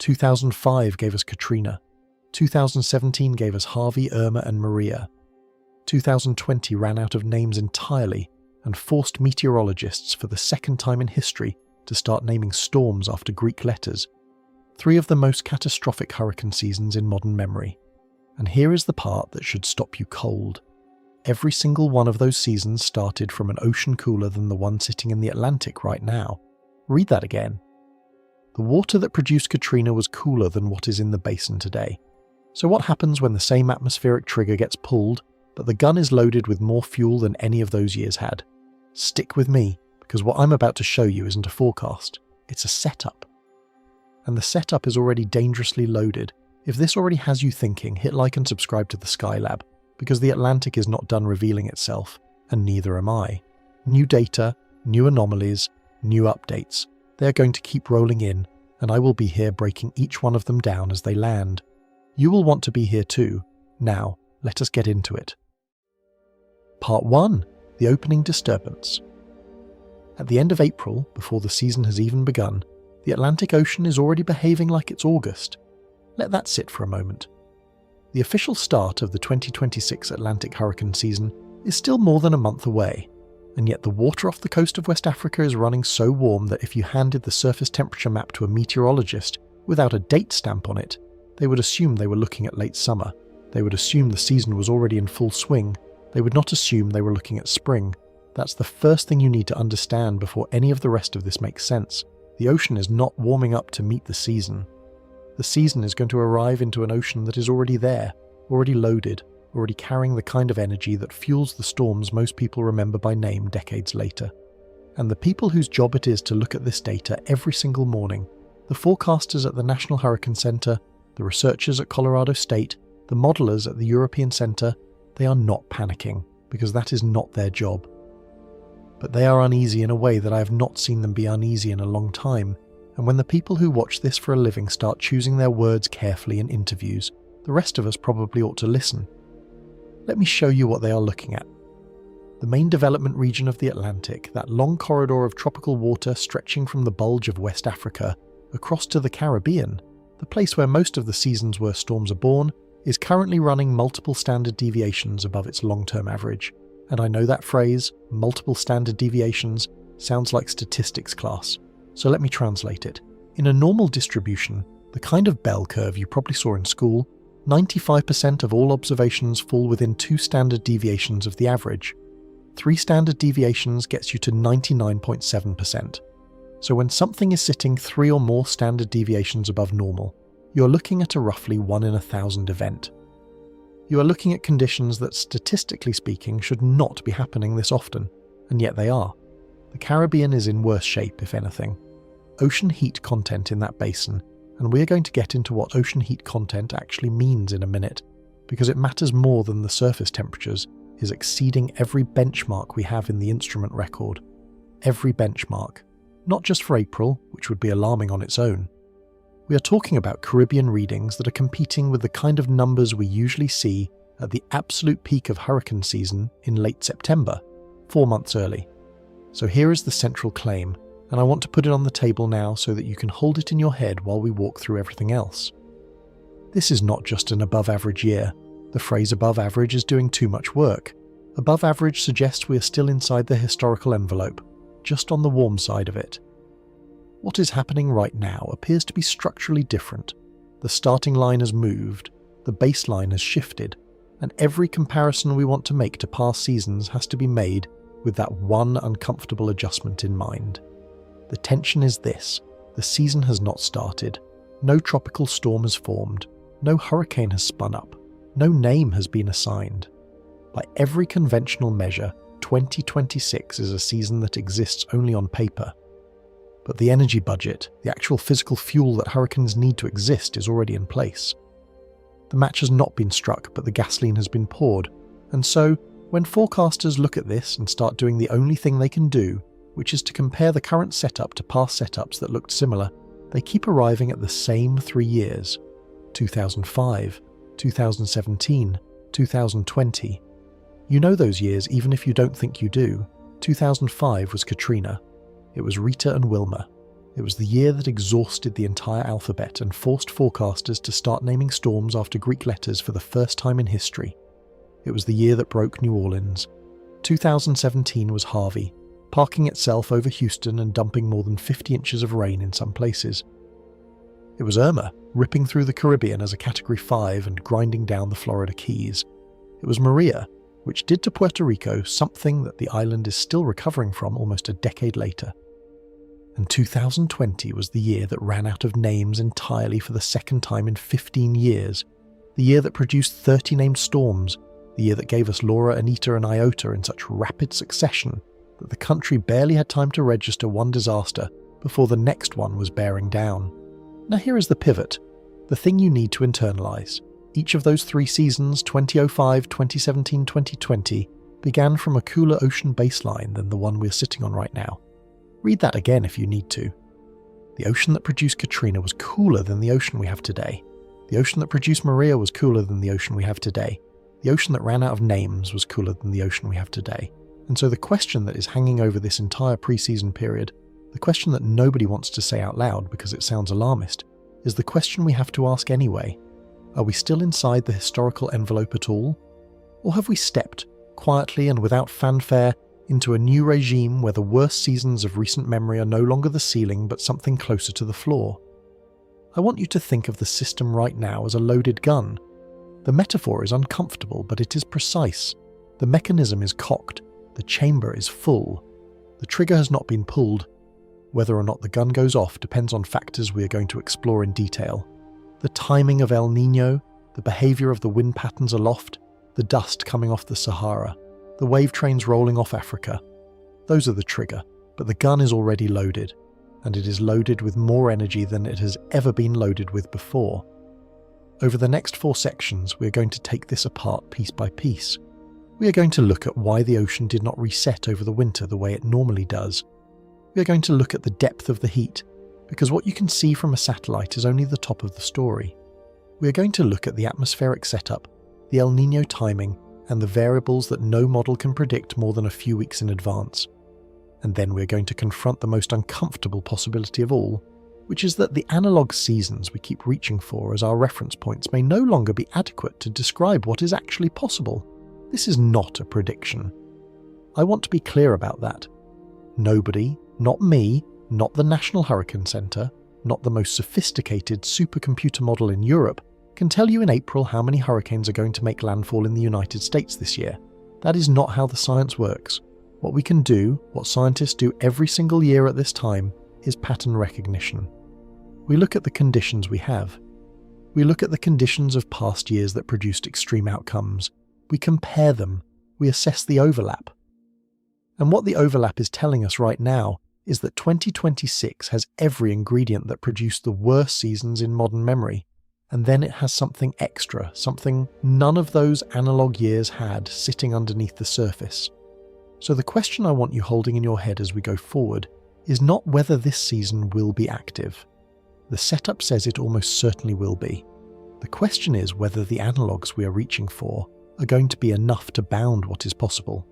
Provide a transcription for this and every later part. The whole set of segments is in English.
2005 gave us Katrina. 2017 gave us Harvey, Irma and Maria. 2020 ran out of names entirely and forced meteorologists for the second time in history to start naming storms after Greek letters. 3 of the most catastrophic hurricane seasons in modern memory. And here is the part that should stop you cold. Every single one of those seasons started from an ocean cooler than the one sitting in the Atlantic right now. Read that again. The water that produced Katrina was cooler than what is in the basin today. So what happens when the same atmospheric trigger gets pulled, but the gun is loaded with more fuel than any of those years had? Stick with me, because what I'm about to show you isn't a forecast, it's a setup. And the setup is already dangerously loaded. If this already has you thinking, hit like and subscribe to the Skylab, because the Atlantic is not done revealing itself, and neither am I. New data, new anomalies, new updates. They are going to keep rolling in, and I will be here breaking each one of them down as they land. You will want to be here too. Now, let us get into it. Part 1. The opening disturbance. At the end of April, before the season has even begun, the Atlantic Ocean is already behaving like it's August. Let that sit for a moment. The official start of the 2026 Atlantic hurricane season is still more than a month away, and yet the water off the coast of West Africa is running so warm that if you handed the surface temperature map to a meteorologist without a date stamp on it, they would assume they were looking at late summer. They would assume the season was already in full swing. They would not assume they were looking at spring. That's the first thing you need to understand before any of the rest of this makes sense. The ocean is not warming up to meet the season. The season is going to arrive into an ocean that is already there, already loaded, already carrying the kind of energy that fuels the storms most people remember by name decades later. And the people whose job it is to look at this data every single morning, the forecasters at the National Hurricane Center, the researchers at Colorado State, the modelers at the European Center, they are not panicking, because that is not their job. But they are uneasy in a way that I have not seen them be uneasy in a long time, and when the people who watch this for a living start choosing their words carefully in interviews, the rest of us probably ought to listen. Let me show you what they are looking at. The main development region of the Atlantic, that long corridor of tropical water stretching from the bulge of West Africa across to the Caribbean, the place where most of the season's worst storms are born, is currently running multiple standard deviations above its long-term average. And I know that phrase, multiple standard deviations, sounds like statistics class. So let me translate it. In a normal distribution, the kind of bell curve you probably saw in school, 95% of all observations fall within 2 standard deviations of the average. 3 standard deviations gets you to 99.7%. So when something is sitting 3 or more standard deviations above normal, you're looking at a roughly 1 in 1,000 event. You are looking at conditions that, statistically speaking, should not be happening this often, and yet they are. The Caribbean is in worse shape, if anything. Ocean heat content in that basin, and we are going to get into what ocean heat content actually means in a minute, because it matters more than the surface temperatures, is exceeding every benchmark we have in the instrument record. Every benchmark. Not just for April, which would be alarming on its own. We are talking about Caribbean readings that are competing with the kind of numbers we usually see at the absolute peak of hurricane season in late September, 4 months early. So here is the central claim, and I want to put it on the table now so that you can hold it in your head while we walk through everything else. This is not just an above-average year. The phrase above average is doing too much work. Above average suggests we are still inside the historical envelope, just on the warm side of it. What is happening right now appears to be structurally different. The starting line has moved, the baseline has shifted, and every comparison we want to make to past seasons has to be made with that one uncomfortable adjustment in mind. The tension is this: the season has not started, no tropical storm has formed, no hurricane has spun up, no name has been assigned. By every conventional measure, 2026 is a season that exists only on paper. But the energy budget, the actual physical fuel that hurricanes need to exist, is already in place. The match has not been struck, but the gasoline has been poured, and so, when forecasters look at this and start doing the only thing they can do, which is to compare the current setup to past setups that looked similar, they keep arriving at the same 3 years: 2005, 2017, 2020. You know those years even if you don't think you do. 2005 was Katrina. It was Rita and Wilma. It was the year that exhausted the entire alphabet and forced forecasters to start naming storms after Greek letters for the first time in history. It was the year that broke New Orleans. 2017 was Harvey, parking itself over Houston and dumping more than 50 inches of rain in some places. It was Irma, ripping through the Caribbean as a Category 5 and grinding down the Florida Keys. It was Maria, which did to Puerto Rico something that the island is still recovering from almost a decade later. And 2020 was the year that ran out of names entirely for the second time in 15 years, the year that produced 30 named storms, the year that gave us Laura, Anita and Iota in such rapid succession that the country barely had time to register one disaster before the next one was bearing down. Now here is the pivot, the thing you need to internalize. Each of those 3 seasons, 2005, 2017, 2020, began from a cooler ocean baseline than the one we're sitting on right now. Read that again if you need to. The ocean that produced Katrina was cooler than the ocean we have today. The ocean that produced Maria was cooler than the ocean we have today. The ocean that ran out of names was cooler than the ocean we have today. And so the question that is hanging over this entire pre-season period, the question that nobody wants to say out loud because it sounds alarmist, is the question we have to ask anyway. Are we still inside the historical envelope at all? Or have we stepped, quietly and without fanfare, into a new regime where the worst seasons of recent memory are no longer the ceiling but something closer to the floor? I want you to think of the system right now as a loaded gun. The metaphor is uncomfortable, but it is precise. The mechanism is cocked. The chamber is full. The trigger has not been pulled. Whether or not the gun goes off depends on factors we are going to explore in detail. The timing of El Niño, the behaviour of the wind patterns aloft, the dust coming off the Sahara, the wave trains rolling off Africa. Those are the trigger, but the gun is already loaded, and it is loaded with more energy than it has ever been loaded with before. Over the next 4 sections, we are going to take this apart piece by piece. We are going to look at why the ocean did not reset over the winter the way it normally does. We are going to look at the depth of the heat, because what you can see from a satellite is only the top of the story. We are going to look at the atmospheric setup, the El Niño timing, and the variables that no model can predict more than a few weeks in advance. And then we're going to confront the most uncomfortable possibility of all, which is that the analog seasons we keep reaching for as our reference points may no longer be adequate to describe what is actually possible. This is not a prediction. I want to be clear about that. Nobody, not me, not the National Hurricane Center, not the most sophisticated supercomputer model in Europe, can tell you in April how many hurricanes are going to make landfall in the United States this year. That is not how the science works. What we can do, what scientists do every single year at this time, is pattern recognition. We look at the conditions we have. We look at the conditions of past years that produced extreme outcomes. We compare them. We assess the overlap. And what the overlap is telling us right now is that 2026 has every ingredient that produced the worst seasons in modern memory. And then it has something extra, something none of those analog years had sitting underneath the surface. So the question I want you holding in your head as we go forward is not whether this season will be active. The setup says it almost certainly will be. The question is whether the analogs we are reaching for are going to be enough to bound what is possible.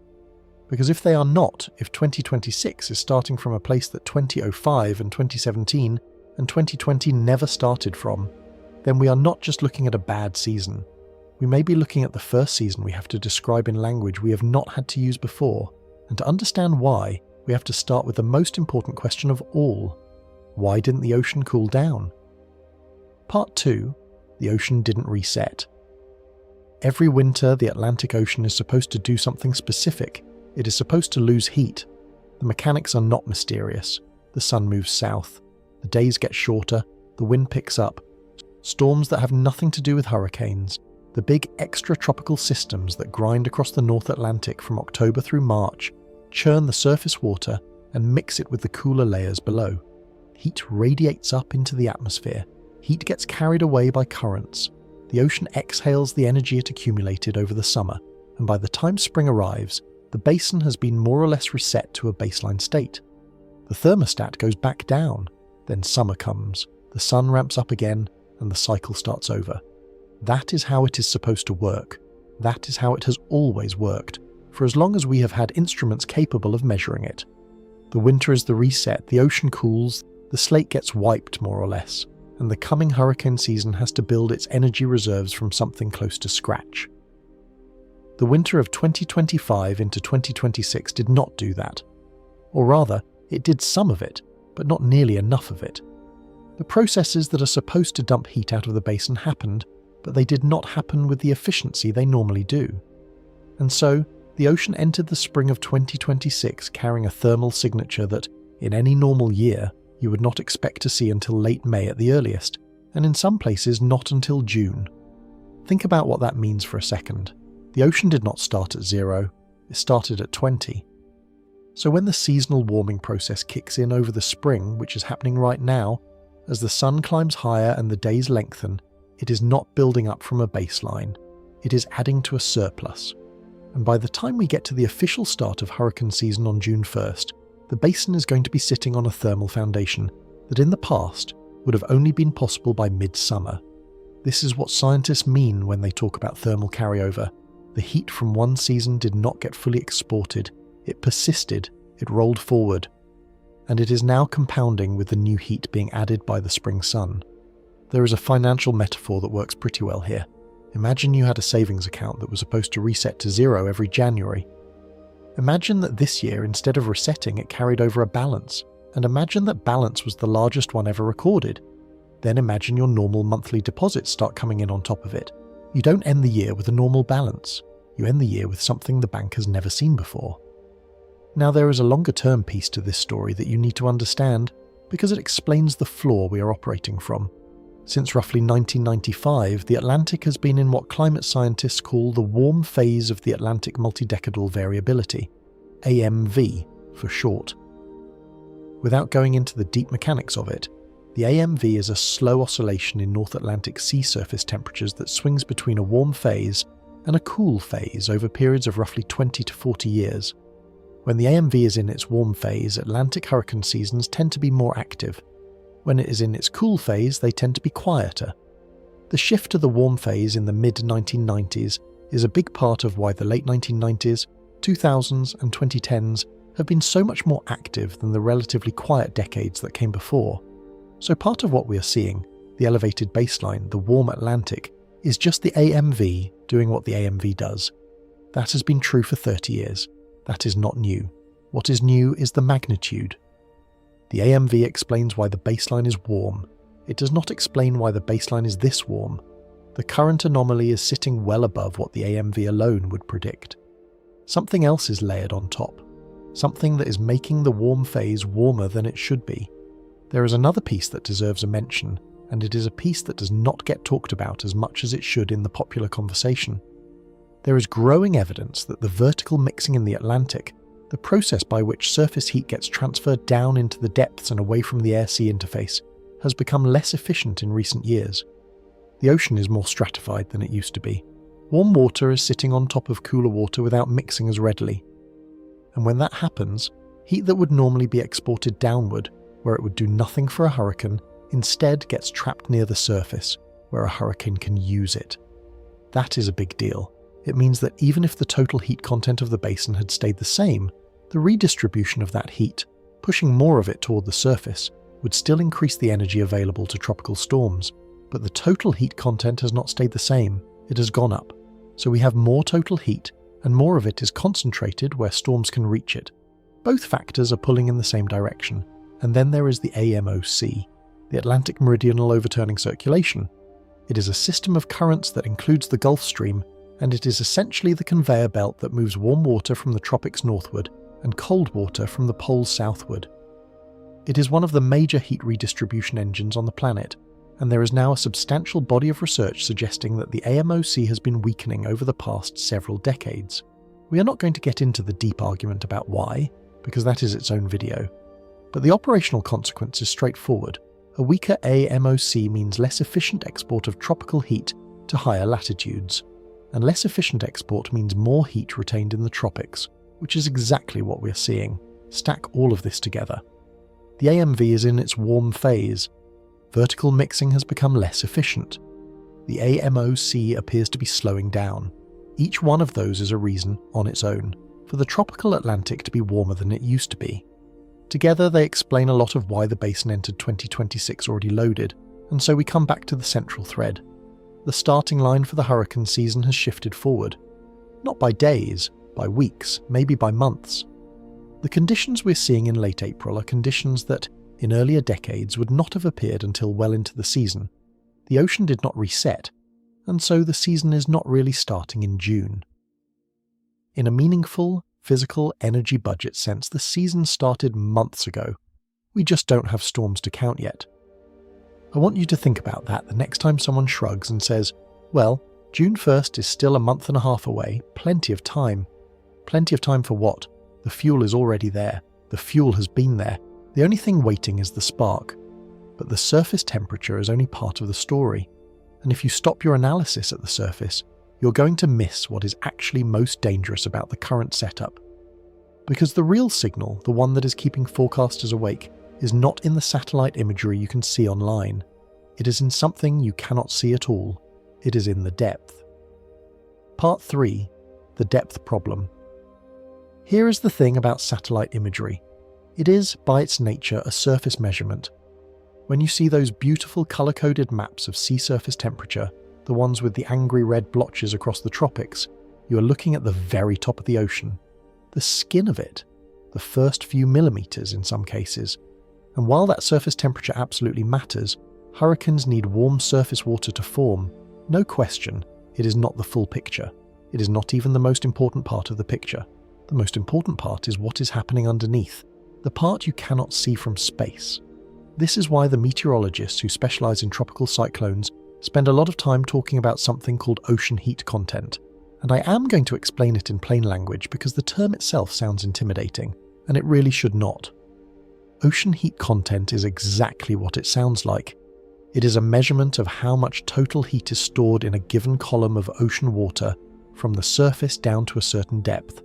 Because if they are not, if 2026 is starting from a place that 2005 and 2017 and 2020 never started from, then we are not just looking at a bad season. We may be looking at the first season we have to describe in language we have not had to use before, and to understand why, we have to start with the most important question of all. Why didn't the ocean cool down? Part 2. The ocean didn't reset. Every winter, the Atlantic Ocean is supposed to do something specific. It is supposed to lose heat. The mechanics are not mysterious. The sun moves south. The days get shorter. The wind picks up. Storms that have nothing to do with hurricanes, the big extratropical systems that grind across the North Atlantic from October through March, churn the surface water and mix it with the cooler layers below. Heat radiates up into the atmosphere. Heat gets carried away by currents. The ocean exhales the energy it accumulated over the summer, and by the time spring arrives, the basin has been more or less reset to a baseline state. The thermostat goes back down. Then summer comes, the sun ramps up again, and the cycle starts over. That is how it is supposed to work. That is how it has always worked, for as long as we have had instruments capable of measuring it. The winter is the reset, the ocean cools, the slate gets wiped more or less, and the coming hurricane season has to build its energy reserves from something close to scratch. The winter of 2025 into 2026 did not do that. Or rather, it did some of it, but not nearly enough of it. The processes that are supposed to dump heat out of the basin happened, but they did not happen with the efficiency they normally do. And so, the ocean entered the spring of 2026 carrying a thermal signature that, in any normal year, you would not expect to see until late May at the earliest, and in some places not until June. Think about what that means for a second. The ocean did not start at 0, it started at 20. So when the seasonal warming process kicks in over the spring, which is happening right now, as the sun climbs higher and the days lengthen, it is not building up from a baseline, it is adding to a surplus. And by the time we get to the official start of hurricane season on June 1st, the basin is going to be sitting on a thermal foundation that in the past would have only been possible by midsummer. This is what scientists mean when they talk about thermal carryover. The heat from one season did not get fully exported, it persisted, it rolled forward, and it is now compounding with the new heat being added by the spring sun. There is a financial metaphor that works pretty well here. Imagine you had a savings account that was supposed to reset to 0 every January. Imagine that this year, instead of resetting, it carried over a balance, and imagine that balance was the largest one ever recorded. Then imagine your normal monthly deposits start coming in on top of it. You don't end the year with a normal balance. You end the year with something the bank has never seen before. Now there is a longer-term piece to this story that you need to understand because it explains the floor we are operating from. Since roughly 1995, the Atlantic has been in what climate scientists call the warm phase of the Atlantic multidecadal variability, AMV for short. Without going into the deep mechanics of it, the AMV is a slow oscillation in North Atlantic sea surface temperatures that swings between a warm phase and a cool phase over periods of roughly 20 to 40 years. When the AMV is in its warm phase, Atlantic hurricane seasons tend to be more active. When it is in its cool phase, they tend to be quieter. The shift to the warm phase in the mid-1990s is a big part of why the late 1990s, 2000s and 2010s have been so much more active than the relatively quiet decades that came before. So part of what we are seeing, the elevated baseline, the warm Atlantic, is just the AMV doing what the AMV does. That has been true for 30 years. That is not new. What is new is the magnitude. The AMV explains why the baseline is warm. It does not explain why the baseline is this warm. The current anomaly is sitting well above what the AMV alone would predict. Something else is layered on top. Something that is making the warm phase warmer than it should be. There is another piece that deserves a mention, and it is a piece that does not get talked about as much as it should in the popular conversation. There is growing evidence that the vertical mixing in the Atlantic, the process by which surface heat gets transferred down into the depths and away from the air-sea interface, has become less efficient in recent years. The ocean is more stratified than it used to be. Warm water is sitting on top of cooler water without mixing as readily. And when that happens, heat that would normally be exported downward, where it would do nothing for a hurricane, instead gets trapped near the surface, where a hurricane can use it. That is a big deal. It means that even if the total heat content of the basin had stayed the same, the redistribution of that heat, pushing more of it toward the surface, would still increase the energy available to tropical storms. But the total heat content has not stayed the same, it has gone up. So we have more total heat, and more of it is concentrated where storms can reach it. Both factors are pulling in the same direction. And then there is the AMOC, the Atlantic Meridional Overturning Circulation. It is a system of currents that includes the Gulf Stream, and it is essentially the conveyor belt that moves warm water from the tropics northward and cold water from the poles southward. It is one of the major heat redistribution engines on the planet, and there is now a substantial body of research suggesting that the AMOC has been weakening over the past several decades. We are not going to get into the deep argument about why, because that is its own video. But the operational consequence is straightforward. A weaker AMOC means less efficient export of tropical heat to higher latitudes. And less efficient export means more heat retained in the tropics, which is exactly what we're seeing. Stack all of this together. The AMV is in its warm phase. Vertical mixing has become less efficient. The AMOC appears to be slowing down. Each one of those is a reason, on its own, for the tropical Atlantic to be warmer than it used to be. Together, they explain a lot of why the basin entered 2026 already loaded, and so we come back to the central thread. The starting line for the hurricane season has shifted forward. Not by days, by weeks, maybe by months. The conditions we're seeing in late April are conditions that, in earlier decades, would not have appeared until well into the season. The ocean did not reset, and so the season is not really starting in June. In a meaningful, physical energy budget sense, the season started months ago. We just don't have storms to count yet. I want you to think about that the next time someone shrugs and says, well, June 1st is still a month and a half away, plenty of time. Plenty of time for what? The fuel is already there. The fuel has been there. The only thing waiting is the spark. But the surface temperature is only part of the story. And if you stop your analysis at the surface, you're going to miss what is actually most dangerous about the current setup. Because the real signal, the one that is keeping forecasters awake, is not in the satellite imagery you can see online. It is in something you cannot see at all. It is in the depth. Part 3. The depth problem. Here is the thing about satellite imagery. It is, by its nature, a surface measurement. When you see those beautiful colour-coded maps of sea surface temperature, the ones with the angry red blotches across the tropics, you are looking at the very top of the ocean. The skin of it. The first few millimetres in some cases. And while that surface temperature absolutely matters, hurricanes need warm surface water to form. No question, it is not the full picture. It is not even the most important part of the picture. The most important part is what is happening underneath, the part you cannot see from space. This is why the meteorologists who specialise in tropical cyclones spend a lot of time talking about something called ocean heat content. And I am going to explain it in plain language because the term itself sounds intimidating, and it really should not. Ocean heat content is exactly what it sounds like. It is a measurement of how much total heat is stored in a given column of ocean water from the surface down to a certain depth.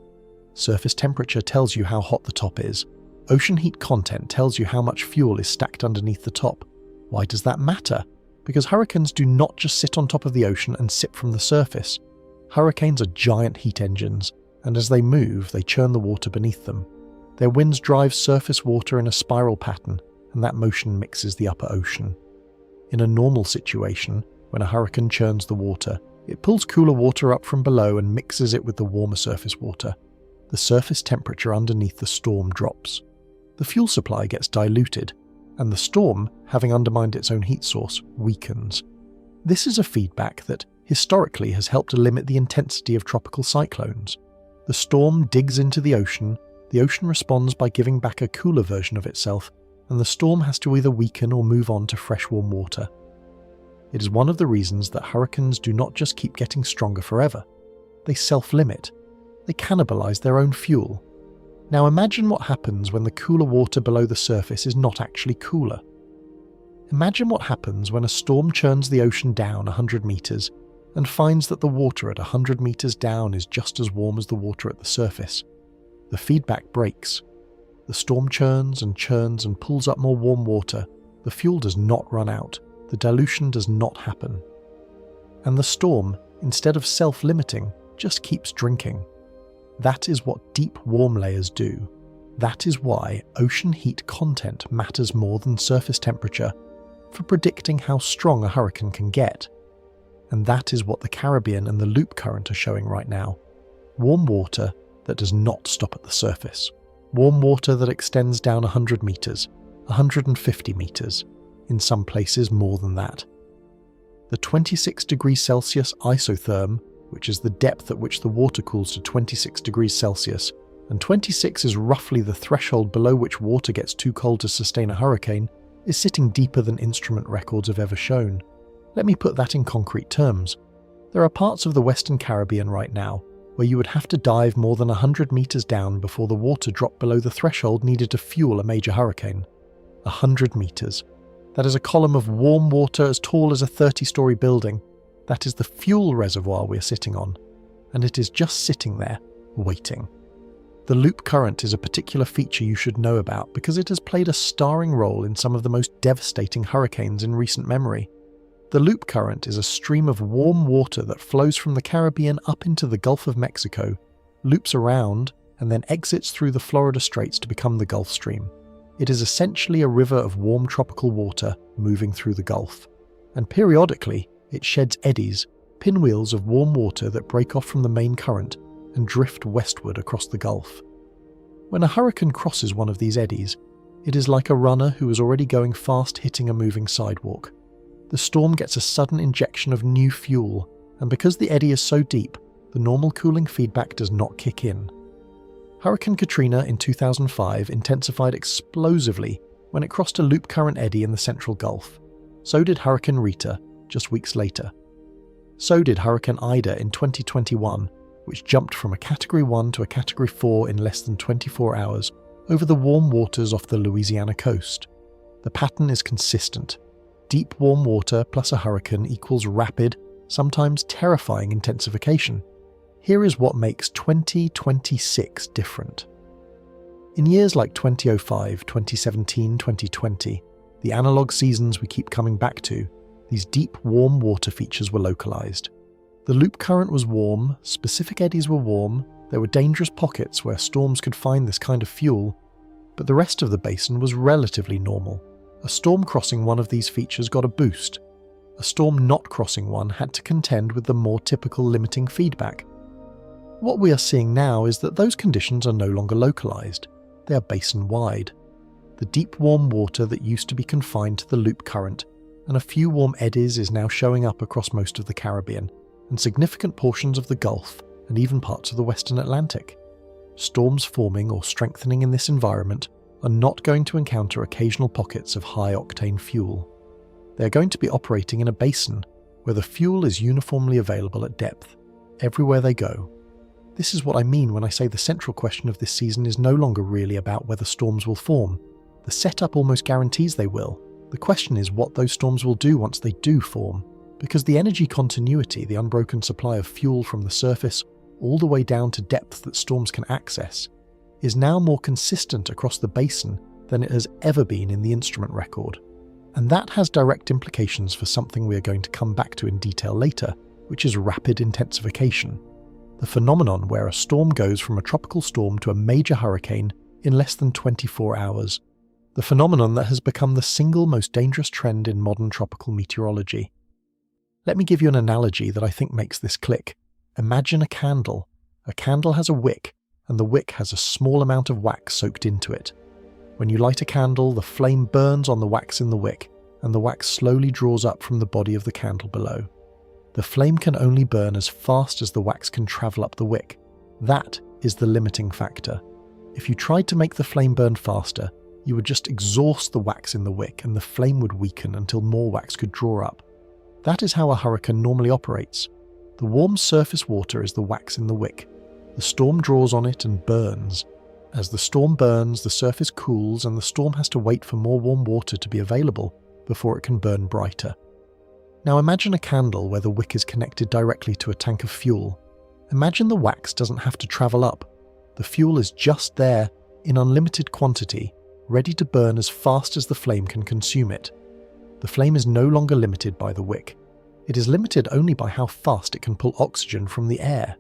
Surface temperature tells you how hot the top is. Ocean heat content tells you how much fuel is stacked underneath the top. Why does that matter? Because hurricanes do not just sit on top of the ocean and sip from the surface. Hurricanes are giant heat engines, and as they move, they churn the water beneath them. Their winds drive surface water in a spiral pattern, and that motion mixes the upper ocean. In a normal situation, when a hurricane churns the water, it pulls cooler water up from below and mixes it with the warmer surface water. The surface temperature underneath the storm drops. The fuel supply gets diluted, and the storm, having undermined its own heat source, weakens. This is a feedback that, historically, has helped to limit the intensity of tropical cyclones. The storm digs into the ocean responds by giving back a cooler version of itself, and the storm has to either weaken or move on to fresh warm water. It is one of the reasons that hurricanes do not just keep getting stronger forever. They self-limit. They cannibalize their own fuel. Now imagine what happens when the cooler water below the surface is not actually cooler. Imagine what happens when a storm churns the ocean down 100 meters and finds that the water at 100 meters down is just as warm as the water at the surface. The feedback breaks. The storm churns and pulls up more warm water. The fuel does not run out. The dilution does not happen. And the storm, instead of self-limiting, just keeps drinking. That is what deep warm layers do. That is why ocean heat content matters more than surface temperature for predicting how strong a hurricane can get. And that is what the Caribbean and the loop current are showing right now. Warm water that does not stop at the surface. Warm water that extends down 100 meters, 150 meters, in some places more than that. The 26 degrees Celsius isotherm, which is the depth at which the water cools to 26 degrees Celsius, and 26 is roughly the threshold below which water gets too cold to sustain a hurricane, is sitting deeper than instrument records have ever shown. Let me put that in concrete terms. There are parts of the Western Caribbean right now where you would have to dive more than 100 meters down before the water dropped below the threshold needed to fuel a major hurricane. 100 meters. That is a column of warm water as tall as a 30-story building. That is the fuel reservoir we're sitting on. And it is just sitting there, waiting. The loop current is a particular feature you should know about because it has played a starring role in some of the most devastating hurricanes in recent memory. The loop current is a stream of warm water that flows from the Caribbean up into the Gulf of Mexico, loops around, and then exits through the Florida Straits to become the Gulf Stream. It is essentially a river of warm tropical water moving through the Gulf, and periodically it sheds eddies, pinwheels of warm water that break off from the main current and drift westward across the Gulf. When a hurricane crosses one of these eddies, it is like a runner who is already going fast hitting a moving sidewalk. The storm gets a sudden injection of new fuel, and because the eddy is so deep, the normal cooling feedback does not kick in. Hurricane Katrina in 2005 intensified explosively when it crossed a loop current eddy in the central Gulf. So did Hurricane Rita just weeks later. So did Hurricane Ida in 2021, which jumped from a Category 1 to a Category 4 in less than 24 hours over the warm waters off the Louisiana coast. The pattern is consistent. Deep warm water plus a hurricane equals rapid, sometimes terrifying intensification. Here is what makes 2026 different. In years like 2005, 2017, 2020, the analog seasons we keep coming back to, these deep warm water features were localized. The loop current was warm, specific eddies were warm, there were dangerous pockets where storms could find this kind of fuel, but the rest of the basin was relatively normal. A storm crossing one of these features got a boost. A storm not crossing one had to contend with the more typical limiting feedback. What we are seeing now is that those conditions are no longer localized. They are basin-wide. The deep warm water that used to be confined to the loop current and a few warm eddies is now showing up across most of the Caribbean and significant portions of the Gulf and even parts of the Western Atlantic. Storms forming or strengthening in this environment are not going to encounter occasional pockets of high-octane fuel. They are going to be operating in a basin where the fuel is uniformly available at depth, everywhere they go. This is what I mean when I say the central question of this season is no longer really about whether storms will form. The setup almost guarantees they will. The question is what those storms will do once they do form, because the energy continuity, the unbroken supply of fuel from the surface all the way down to depth that storms can access, is now more consistent across the basin than it has ever been in the instrument record. And that has direct implications for something we are going to come back to in detail later, which is rapid intensification. The phenomenon where a storm goes from a tropical storm to a major hurricane in less than 24 hours. The phenomenon that has become the single most dangerous trend in modern tropical meteorology. Let me give you an analogy that I think makes this click. Imagine a candle. A candle has a wick, and the wick has a small amount of wax soaked into it. When you light a candle, the flame burns on the wax in the wick, and the wax slowly draws up from the body of the candle below. The flame can only burn as fast as the wax can travel up the wick. That is the limiting factor. If you tried to make the flame burn faster, you would just exhaust the wax in the wick and the flame would weaken until more wax could draw up. That is how a hurricane normally operates. The warm surface water is the wax in the wick. The storm draws on it and burns. As the storm burns, the surface cools and the storm has to wait for more warm water to be available before it can burn brighter. Now imagine a candle where the wick is connected directly to a tank of fuel. Imagine the wax doesn't have to travel up. The fuel is just there, in unlimited quantity, ready to burn as fast as the flame can consume it. The flame is no longer limited by the wick. It is limited only by how fast it can pull oxygen from the air.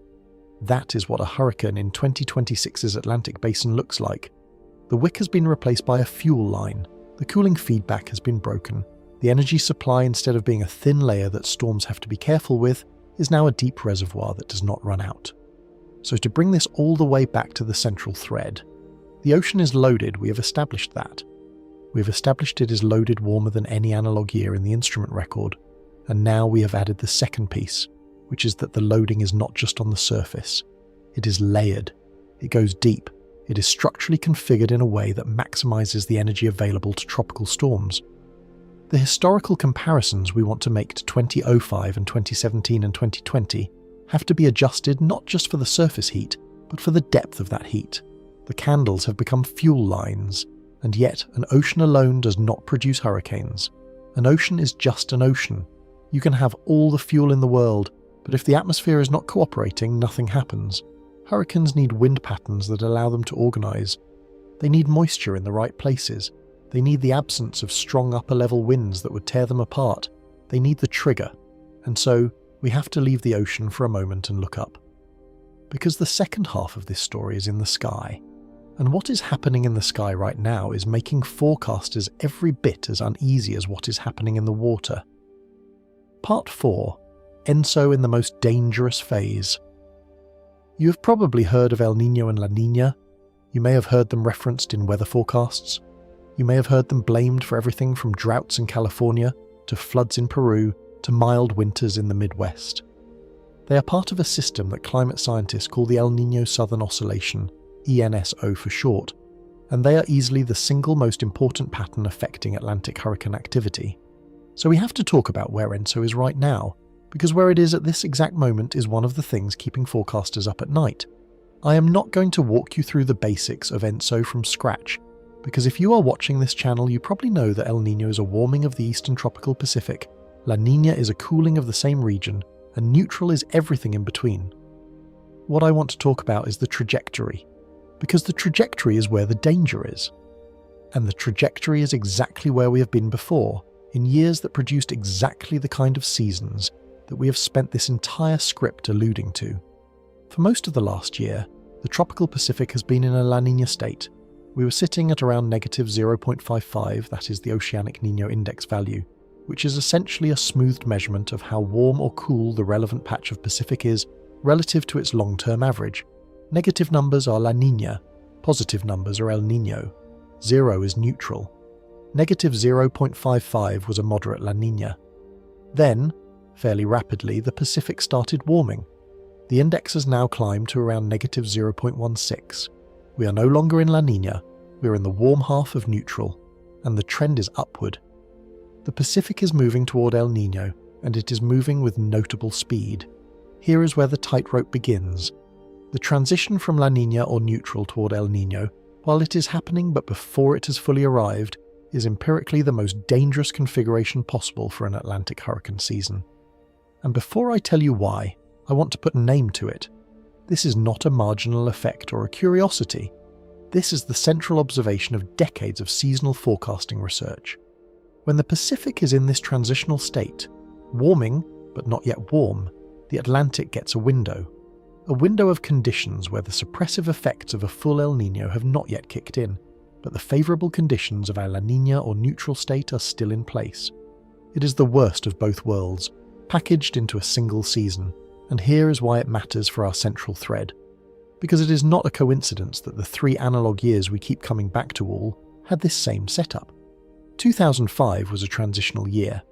That is what a hurricane in 2026's Atlantic Basin looks like. The wick has been replaced by a fuel line. The cooling feedback has been broken. The energy supply, instead of being a thin layer that storms have to be careful with, is now a deep reservoir that does not run out. So to bring this all the way back to the central thread, the ocean is loaded, we have established that. We have established it is loaded warmer than any analog year in the instrument record, and now we have added the second piece, which is that the loading is not just on the surface. It is layered. It goes deep. It is structurally configured in a way that maximizes the energy available to tropical storms. The historical comparisons we want to make to 2005 and 2017 and 2020 have to be adjusted not just for the surface heat, but for the depth of that heat. The candles have become fuel lines, and yet an ocean alone does not produce hurricanes. An ocean is just an ocean. You can have all the fuel in the world, but if the atmosphere is not cooperating, nothing happens. Hurricanes need wind patterns that allow them to organize. They need moisture in the right places. They need the absence of strong upper-level winds that would tear them apart. They need the trigger. And so, we have to leave the ocean for a moment and look up. Because the second half of this story is in the sky. And what is happening in the sky right now is making forecasters every bit as uneasy as what is happening in the water. Part 4. ENSO in the most dangerous phase. You have probably heard of El Niño and La Niña. You may have heard them referenced in weather forecasts. You may have heard them blamed for everything from droughts in California, to floods in Peru, to mild winters in the Midwest. They are part of a system that climate scientists call the El Niño Southern Oscillation, ENSO for short, and they are easily the single most important pattern affecting Atlantic hurricane activity. So we have to talk about where ENSO is right now, because where it is at this exact moment is one of the things keeping forecasters up at night. I am not going to walk you through the basics of ENSO from scratch, because if you are watching this channel you probably know that El Niño is a warming of the eastern tropical Pacific, La Niña is a cooling of the same region, and neutral is everything in between. What I want to talk about is the trajectory, because the trajectory is where the danger is. And the trajectory is exactly where we have been before, in years that produced exactly the kind of seasons that we have spent this entire script alluding to. For most of the last year, the tropical Pacific has been in a La Niña state. We were sitting at around negative 0.55, that is the Oceanic Niño Index value, which is essentially a smoothed measurement of how warm or cool the relevant patch of Pacific is relative to its long-term average. Negative numbers are La Niña, positive numbers are El Niño. 0 is neutral. Negative 0.55 was a moderate La Niña. Then, fairly rapidly, the Pacific started warming. The index has now climbed to around negative 0.16. We are no longer in La Niña, we are in the warm half of neutral, and the trend is upward. The Pacific is moving toward El Niño, and it is moving with notable speed. Here is where the tightrope begins. The transition from La Niña or neutral toward El Niño, while it is happening but before it has fully arrived, is empirically the most dangerous configuration possible for an Atlantic hurricane season. And before I tell you why, I want to put a name to it. This is not a marginal effect or a curiosity. This is the central observation of decades of seasonal forecasting research. When the Pacific is in this transitional state, warming, but not yet warm, the Atlantic gets a window of conditions where the suppressive effects of a full El Niño have not yet kicked in, but the favourable conditions of a La Niña or neutral state are still in place. It is the worst of both worlds, packaged into a single season, and here is why it matters for our central thread. Because it is not a coincidence that the 3 analogue years we keep coming back to all had this same setup. 2005 was a transitional year,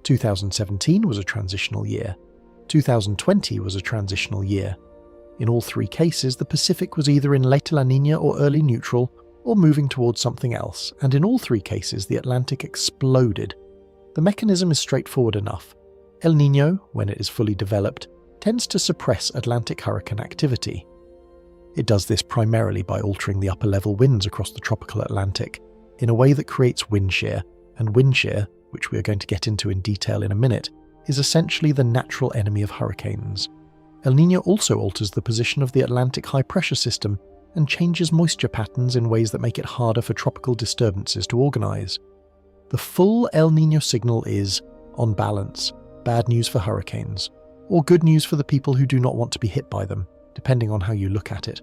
2017 was a transitional year, 2020 was a transitional year. In all 3 cases, the Pacific was either in late La Niña or early neutral, or moving towards something else, and in all 3 cases the Atlantic exploded. The mechanism is straightforward enough. El Niño, when it is fully developed, tends to suppress Atlantic hurricane activity. It does this primarily by altering the upper-level winds across the tropical Atlantic in a way that creates wind shear, and wind shear, which we are going to get into in detail in a minute, is essentially the natural enemy of hurricanes. El Niño also alters the position of the Atlantic high-pressure system and changes moisture patterns in ways that make it harder for tropical disturbances to organise. The full El Niño signal is, on balance, bad news for hurricanes, or good news for the people who do not want to be hit by them, depending on how you look at it.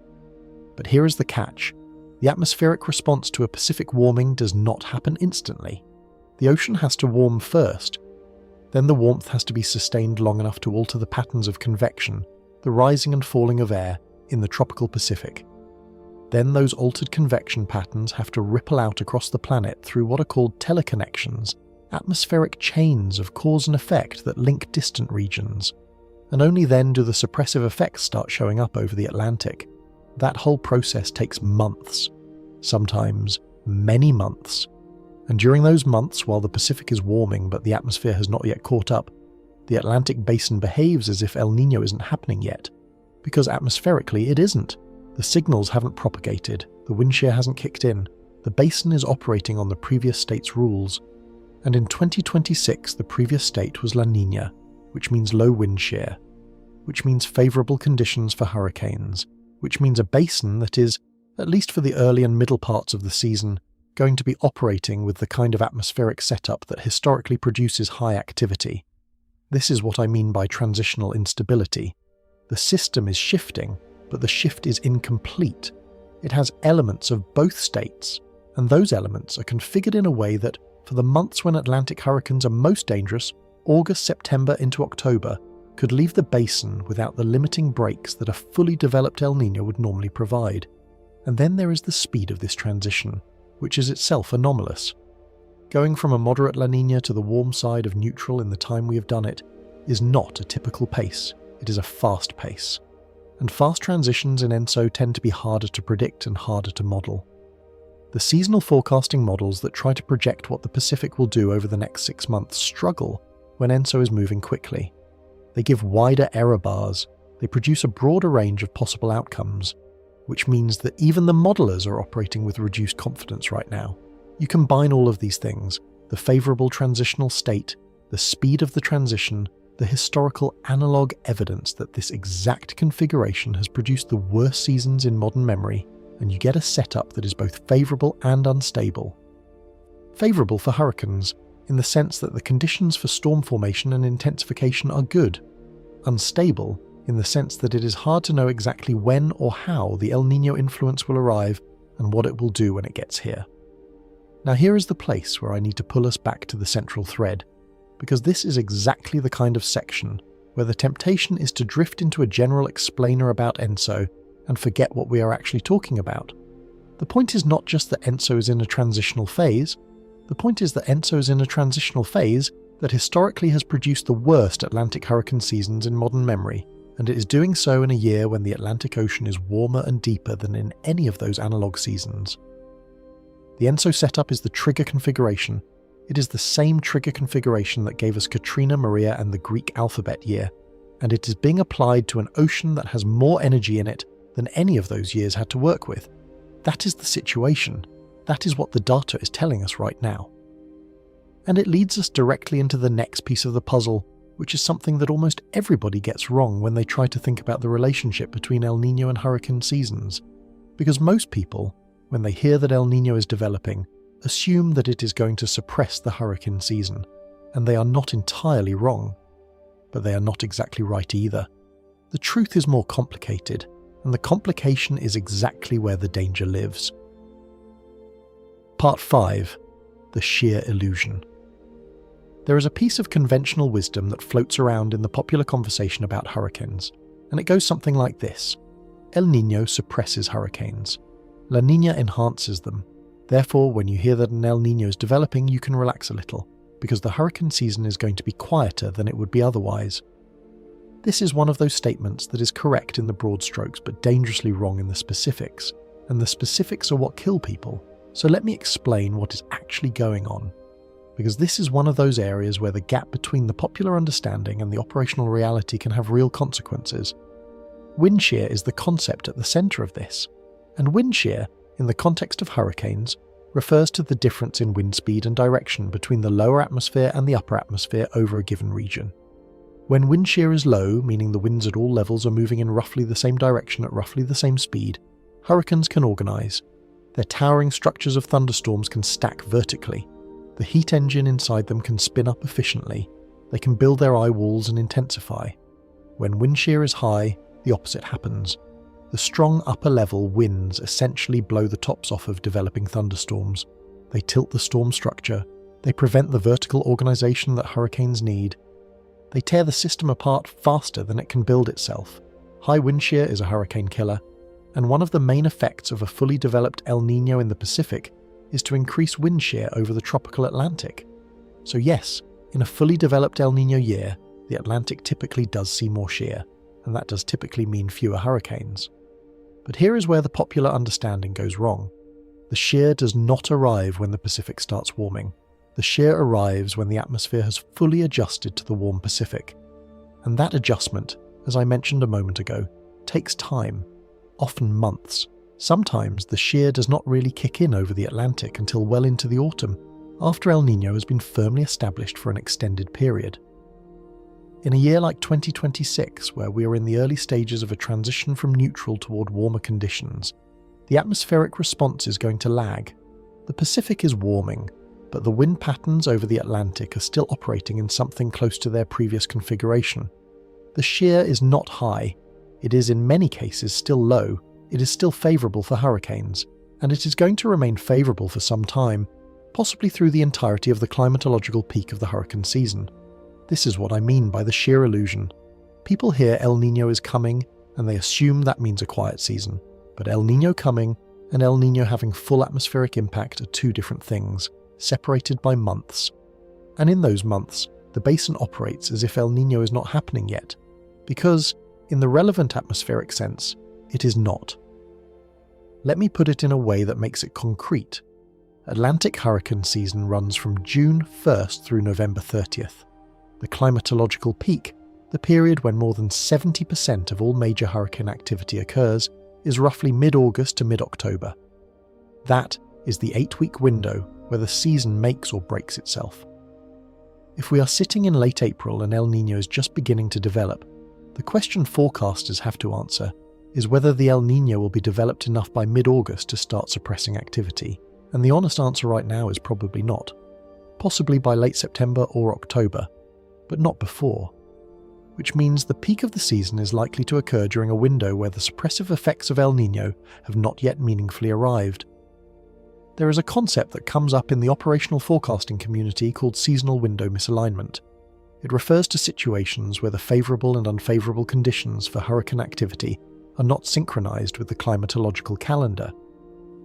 But here is the catch. The atmospheric response to a Pacific warming does not happen instantly. The ocean has to warm first. Then the warmth has to be sustained long enough to alter the patterns of convection, the rising and falling of air, in the tropical Pacific. Then those altered convection patterns have to ripple out across the planet through what are called teleconnections, atmospheric chains of cause and effect that link distant regions. And only then do the suppressive effects start showing up over the Atlantic. That whole process takes months, sometimes many months. And during those months, while the Pacific is warming but the atmosphere has not yet caught up, the Atlantic basin behaves as if El Niño isn't happening yet. Because atmospherically it isn't. The signals haven't propagated, the wind shear hasn't kicked in, the basin is operating on the previous state's rules. And in 2026 the previous state was La Niña, which means low wind shear, which means favourable conditions for hurricanes, which means a basin that is, at least for the early and middle parts of the season, going to be operating with the kind of atmospheric setup that historically produces high activity. This is what I mean by transitional instability. The system is shifting, but the shift is incomplete. It has elements of both states, and those elements are configured in a way that, for the months when Atlantic hurricanes are most dangerous, August, September into October, could leave the basin without the limiting breaks that a fully developed El Niño would normally provide. And then there is the speed of this transition, which is itself anomalous. Going from a moderate La Niña to the warm side of neutral in the time we have done it is not a typical pace, it is a fast pace. And fast transitions in ENSO tend to be harder to predict and harder to model. The seasonal forecasting models that try to project what the Pacific will do over the next 6 months struggle when ENSO is moving quickly. They give wider error bars, they produce a broader range of possible outcomes, which means that even the modelers are operating with reduced confidence right now. You combine all of these things, the favourable transitional state, the speed of the transition, the historical analogue evidence that this exact configuration has produced the worst seasons in modern memory, and you get a setup that is both favourable and unstable. Favourable for hurricanes, in the sense that the conditions for storm formation and intensification are good. Unstable, in the sense that it is hard to know exactly when or how the El Niño influence will arrive and what it will do when it gets here. Now here is the place where I need to pull us back to the central thread, because this is exactly the kind of section where the temptation is to drift into a general explainer about ENSO and forget what we are actually talking about. The point is not just that ENSO is in a transitional phase, the point is that ENSO is in a transitional phase that historically has produced the worst Atlantic hurricane seasons in modern memory, and it is doing so in a year when the Atlantic Ocean is warmer and deeper than in any of those analogue seasons. The ENSO setup is the trigger configuration. It is the same trigger configuration that gave us Katrina, Maria and the Greek alphabet year, and it is being applied to an ocean that has more energy in it than any of those years had to work with. That is the situation. That is what the data is telling us right now. And it leads us directly into the next piece of the puzzle, which is something that almost everybody gets wrong when they try to think about the relationship between El Niño and hurricane seasons. Because most people, when they hear that El Niño is developing, assume that it is going to suppress the hurricane season, and they are not entirely wrong. But they are not exactly right either. The truth is more complicated, and the complication is exactly where the danger lives. Part 5. The sheer illusion. There is a piece of conventional wisdom that floats around in the popular conversation about hurricanes, and it goes something like this. El Niño suppresses hurricanes. La Niña enhances them. Therefore, when you hear that an El Niño is developing, you can relax a little, because the hurricane season is going to be quieter than it would be otherwise. This is one of those statements that is correct in the broad strokes but dangerously wrong in the specifics, and the specifics are what kill people. So let me explain what is actually going on, because this is one of those areas where the gap between the popular understanding and the operational reality can have real consequences. Wind shear is the concept at the centre of this, and wind shear, in the context of hurricanes, refers to the difference in wind speed and direction between the lower atmosphere and the upper atmosphere over a given region. When wind shear is low, meaning the winds at all levels are moving in roughly the same direction at roughly the same speed, hurricanes can organise. Their towering structures of thunderstorms can stack vertically. The heat engine inside them can spin up efficiently. They can build their eye walls and intensify. When wind shear is high, the opposite happens. The strong upper-level winds essentially blow the tops off of developing thunderstorms. They tilt the storm structure. They prevent the vertical organisation that hurricanes need. They tear the system apart faster than it can build itself. High wind shear is a hurricane killer, and one of the main effects of a fully developed El Niño in the Pacific is to increase wind shear over the tropical Atlantic. So yes, in a fully developed El Niño year, the Atlantic typically does see more shear, and that does typically mean fewer hurricanes. But here is where the popular understanding goes wrong. The shear does not arrive when the Pacific starts warming. The shear arrives when the atmosphere has fully adjusted to the warm Pacific. And that adjustment, as I mentioned a moment ago, takes time. Often months. Sometimes the shear does not really kick in over the Atlantic until well into the autumn, after El Niño has been firmly established for an extended period. In a year like 2026, where we are in the early stages of a transition from neutral toward warmer conditions, the atmospheric response is going to lag. The Pacific is warming, but the wind patterns over the Atlantic are still operating in something close to their previous configuration. The shear is not high. It is in many cases still low, it is still favourable for hurricanes, and it is going to remain favourable for some time, possibly through the entirety of the climatological peak of the hurricane season. This is what I mean by the sheer illusion. People hear El Niño is coming, and they assume that means a quiet season. But El Niño coming and El Niño having full atmospheric impact are two different things, separated by months. And in those months, the basin operates as if El Niño is not happening yet, because, in the relevant atmospheric sense, it is not. Let me put it in a way that makes it concrete. Atlantic hurricane season runs from June 1st through November 30th. The climatological peak, the period when more than 70% of all major hurricane activity occurs, is roughly mid-August to mid-October. That is the 8-week window where the season makes or breaks itself. If we are sitting in late April and El Niño is just beginning to develop, the question forecasters have to answer is whether the El Niño will be developed enough by mid-August to start suppressing activity, and the honest answer right now is probably not. Possibly by late September or October, but not before. Which means the peak of the season is likely to occur during a window where the suppressive effects of El Niño have not yet meaningfully arrived. There is a concept that comes up in the operational forecasting community called seasonal window misalignment. It refers to situations where the favourable and unfavourable conditions for hurricane activity are not synchronised with the climatological calendar.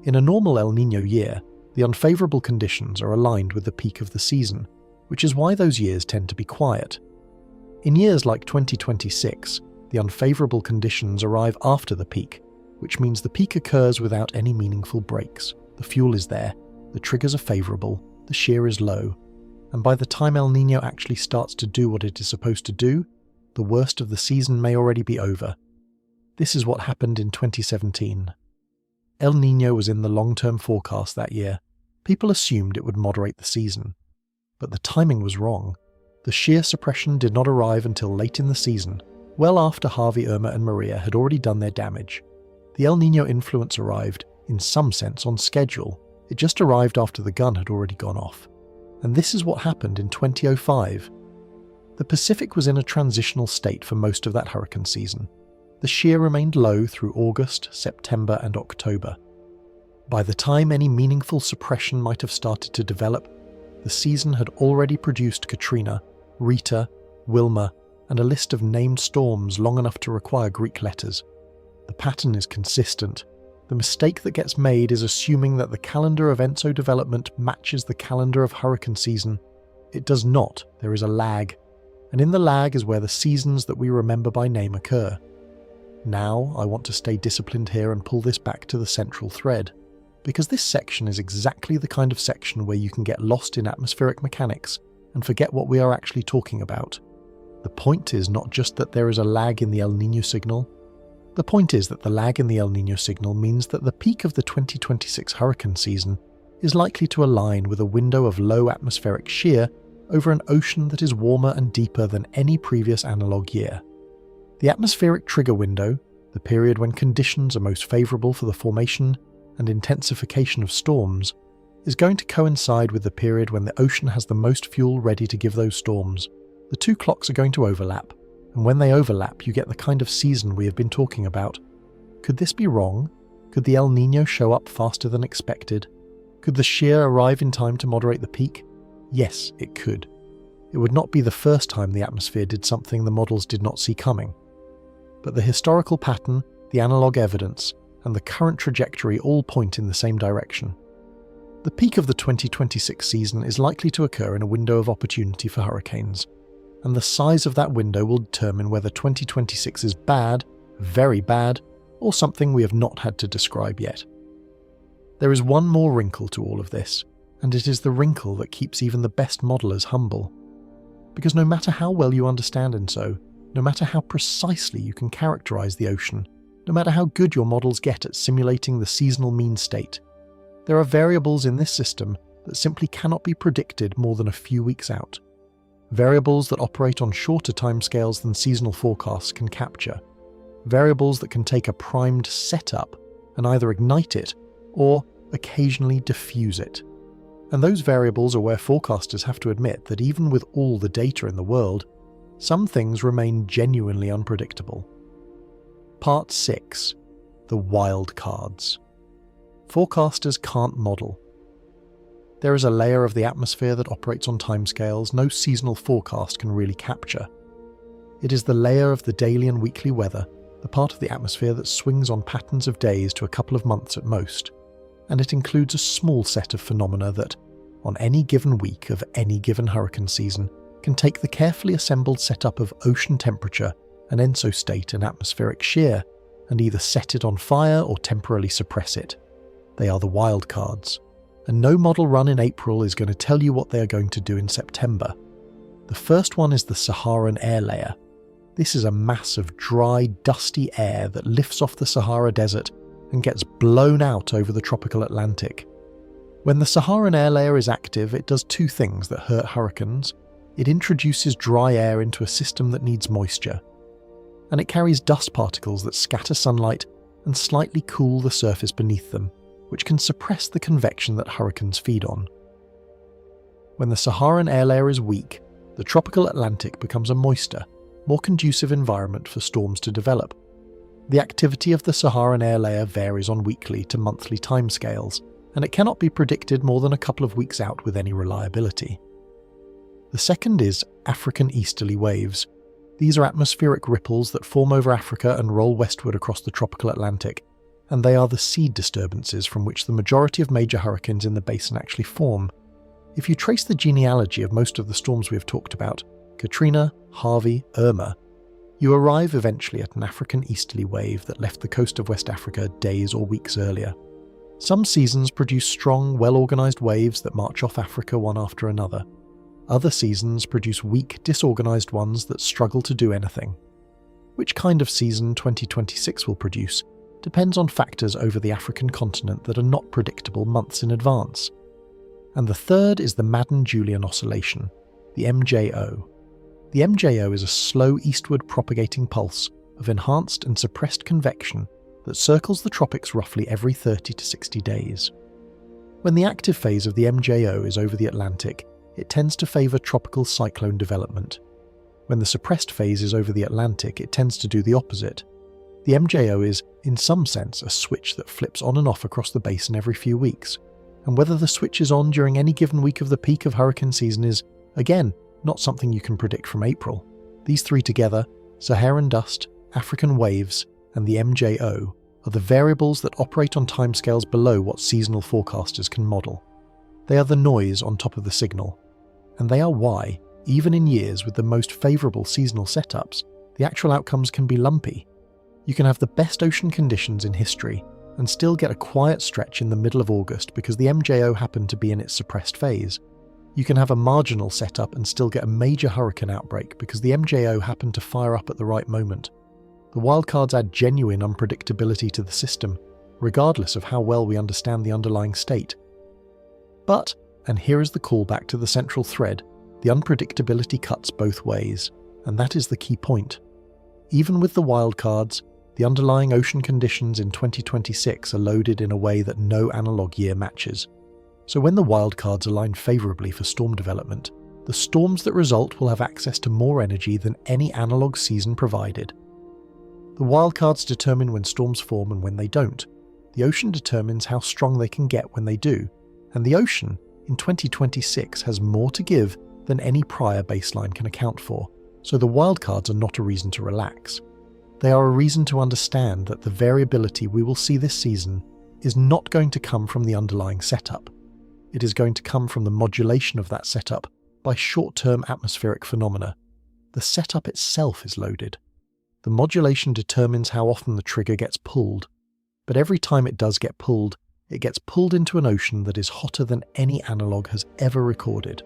In a normal El Niño year, the unfavourable conditions are aligned with the peak of the season, which is why those years tend to be quiet. In years like 2026, the unfavourable conditions arrive after the peak, which means the peak occurs without any meaningful breaks. The fuel is there, the triggers are favourable, the shear is low, and by the time El Niño actually starts to do what it is supposed to do, the worst of the season may already be over. This is what happened in 2017. El Niño was in the long-term forecast that year. People assumed it would moderate the season. But the timing was wrong. The shear suppression did not arrive until late in the season, well after Harvey, Irma and Maria had already done their damage. The El Niño influence arrived, in some sense, on schedule. It just arrived after the gun had already gone off. And this is what happened in 2005. The Pacific was in a transitional state for most of that hurricane season. The shear remained low through August, September and October. By the time any meaningful suppression might have started to develop, the season had already produced Katrina, Rita, Wilma, and a list of named storms long enough to require Greek letters. The pattern is consistent. The mistake that gets made is assuming that the calendar of ENSO development matches the calendar of hurricane season. It does not. There is a lag. And in the lag is where the seasons that we remember by name occur. Now, I want to stay disciplined here and pull this back to the central thread, because this section is exactly the kind of section where you can get lost in atmospheric mechanics and forget what we are actually talking about. The point is not just that there is a lag in the El Niño signal. The point is that the lag in the El Niño signal means that the peak of the 2026 hurricane season is likely to align with a window of low atmospheric shear over an ocean that is warmer and deeper than any previous analogue year. The atmospheric trigger window, the period when conditions are most favourable for the formation and intensification of storms, is going to coincide with the period when the ocean has the most fuel ready to give those storms. The two clocks are going to overlap, and when they overlap you get the kind of season we have been talking about. Could this be wrong? Could the El Niño show up faster than expected? Could the shear arrive in time to moderate the peak? Yes, it could. It would not be the first time the atmosphere did something the models did not see coming. But the historical pattern, the analogue evidence, and the current trajectory all point in the same direction. The peak of the 2026 season is likely to occur in a window of opportunity for hurricanes, and the size of that window will determine whether 2026 is bad, very bad, or something we have not had to describe yet. There is one more wrinkle to all of this, and it is the wrinkle that keeps even the best modelers humble. Because no matter how well you understand ENSO, no matter how precisely you can characterize the ocean, no matter how good your models get at simulating the seasonal mean state, there are variables in this system that simply cannot be predicted more than a few weeks out. Variables that operate on shorter timescales than seasonal forecasts can capture. Variables that can take a primed setup and either ignite it or occasionally diffuse it. And those variables are where forecasters have to admit that even with all the data in the world, some things remain genuinely unpredictable. Part 6. the wild cards. Forecasters can't model. There is a layer of the atmosphere that operates on timescales no seasonal forecast can really capture. It is the layer of the daily and weekly weather, the part of the atmosphere that swings on patterns of days to a couple of months at most, and it includes a small set of phenomena that, on any given week of any given hurricane season, can take the carefully assembled setup of ocean temperature and ensostate and atmospheric shear and either set it on fire or temporarily suppress it. They are the wild cards, and no model run in April is going to tell you what they are going to do in September. The first one is the Saharan air layer. This is a mass of dry, dusty air that lifts off the Sahara Desert and gets blown out over the tropical Atlantic. When the Saharan air layer is active, it does two things that hurt hurricanes. It introduces dry air into a system that needs moisture, and it carries dust particles that scatter sunlight and slightly cool the surface beneath them, which can suppress the convection that hurricanes feed on. When the Saharan air layer is weak, the tropical Atlantic becomes a moister, more conducive environment for storms to develop. The activity of the Saharan air layer varies on weekly to monthly timescales, and it cannot be predicted more than a couple of weeks out with any reliability. The second is African easterly waves. These are atmospheric ripples that form over Africa and roll westward across the tropical Atlantic, and they are the seed disturbances from which the majority of major hurricanes in the basin actually form. If you trace the genealogy of most of the storms we have talked about, Katrina, Harvey, Irma, you arrive eventually at an African easterly wave that left the coast of West Africa days or weeks earlier. Some seasons produce strong, well-organised waves that march off Africa one after another. Other seasons produce weak, disorganised ones that struggle to do anything. Which kind of season 2026 will produce depends on factors over the African continent that are not predictable months in advance. And the third is the Madden-Julian Oscillation, the MJO. The MJO is a slow eastward propagating pulse of enhanced and suppressed convection that circles the tropics roughly every 30 to 60 days. When the active phase of the MJO is over the Atlantic, it tends to favour tropical cyclone development. When the suppressed phase is over the Atlantic, it tends to do the opposite. The MJO is, in some sense, a switch that flips on and off across the basin every few weeks, and whether the switch is on during any given week of the peak of hurricane season is, again, not something you can predict from April. These three together, Saharan dust, African waves, and the MJO, are the variables that operate on timescales below what seasonal forecasters can model. They are the noise on top of the signal, and they are why, even in years with the most favourable seasonal setups, the actual outcomes can be lumpy. You can have the best ocean conditions in history and still get a quiet stretch in the middle of August because the MJO happened to be in its suppressed phase. You can have a marginal setup and still get a major hurricane outbreak because the MJO happened to fire up at the right moment. The wildcards add genuine unpredictability to the system, regardless of how well we understand the underlying state. But, and here is the callback to the central thread, the unpredictability cuts both ways, and that is the key point. Even with the wildcards, the underlying ocean conditions in 2026 are loaded in a way that no analogue year matches. So when the wildcards align favourably for storm development, the storms that result will have access to more energy than any analogue season provided. The wildcards determine when storms form and when they don't. The ocean determines how strong they can get when they do, and the ocean, in 2026, has more to give than any prior baseline can account for, so the wildcards are not a reason to relax. They are a reason to understand that the variability we will see this season is not going to come from the underlying setup. It is going to come from the modulation of that setup by short-term atmospheric phenomena. The setup itself is loaded. The modulation determines how often the trigger gets pulled, but every time it does get pulled, it gets pulled into an ocean that is hotter than any analogue has ever recorded.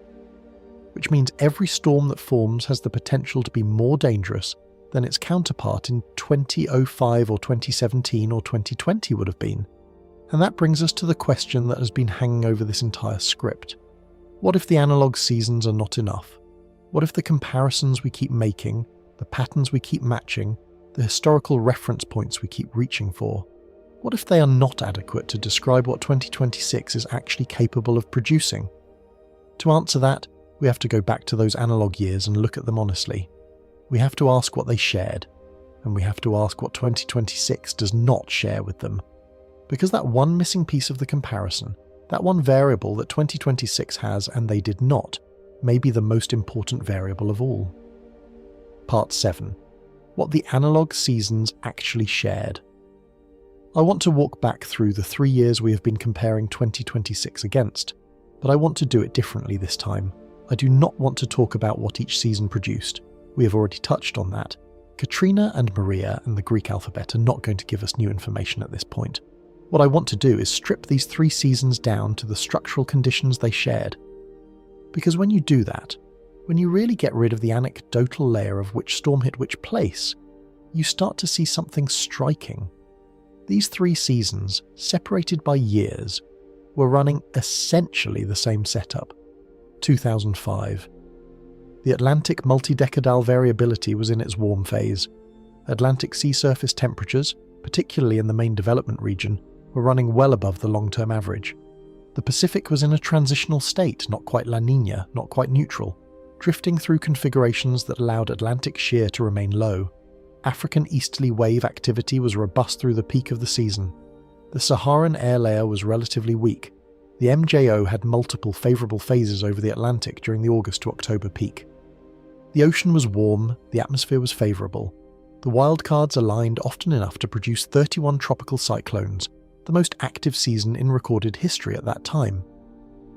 Which means every storm that forms has the potential to be more dangerous than its counterpart in 2005 or 2017 or 2020 would have been. And that brings us to the question that has been hanging over this entire script. What if the analogue seasons are not enough? What if the comparisons we keep making, the patterns we keep matching, the historical reference points we keep reaching for, what if they are not adequate to describe what 2026 is actually capable of producing? To answer that, we have to go back to those analogue years and look at them honestly. We have to ask what they shared. and we have to ask what 2026 does not share with them. Because that one missing piece of the comparison, that one variable that 2026 has and they did not, may be the most important variable of all. Part 7. What the analog seasons actually shared. I want to walk back through the 3 years we have been comparing 2026 against, but I want to do it differently this time. I do not want to talk about what each season produced. We have already touched on that. Katrina and Maria and the Greek alphabet are not going to give us new information at this point. What I want to do is strip these 3 seasons down to the structural conditions they shared. Because when you do that, when you really get rid of the anecdotal layer of which storm hit which place, you start to see something striking. These 3 seasons, separated by years, were running essentially the same setup. 2005. The Atlantic multi-decadal variability was in its warm phase. Atlantic sea surface temperatures, particularly in the main development region, were running well above the long-term average. The Pacific was in a transitional state, not quite La Niña, not quite neutral, drifting through configurations that allowed Atlantic shear to remain low. African easterly wave activity was robust through the peak of the season. The Saharan air layer was relatively weak. The MJO had multiple favourable phases over the Atlantic during the August to October peak. The ocean was warm, the atmosphere was favourable. The wildcards aligned often enough to produce 31 tropical cyclones, the most active season in recorded history at that time.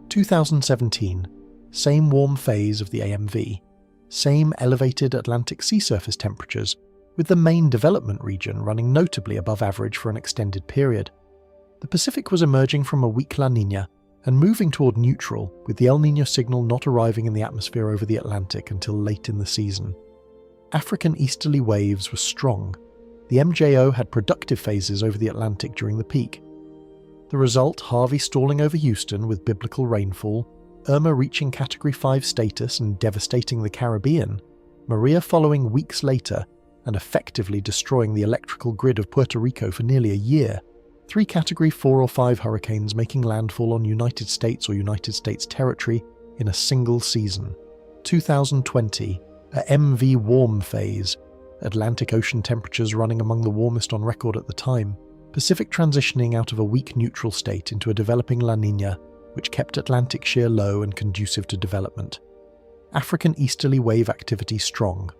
2017, same warm phase of the AMV, same elevated Atlantic sea surface temperatures, with the main development region running notably above average for an extended period. The Pacific was emerging from a weak La Niña and moving toward neutral, with the El Niño signal not arriving in the atmosphere over the Atlantic until late in the season. African easterly waves were strong. The MJO had productive phases over the Atlantic during the peak. The result, Harvey stalling over Houston with biblical rainfall, Irma reaching Category 5 status and devastating the Caribbean, Maria following weeks later and effectively destroying the electrical grid of Puerto Rico for nearly a year, 3 Category 4 or 5 hurricanes making landfall on United States or United States territory in a single season. 2020, a MV warm phase, Atlantic Ocean temperatures running among the warmest on record at the time, Pacific transitioning out of a weak neutral state into a developing La Niña, which kept Atlantic shear low and conducive to development. African easterly wave activity strong.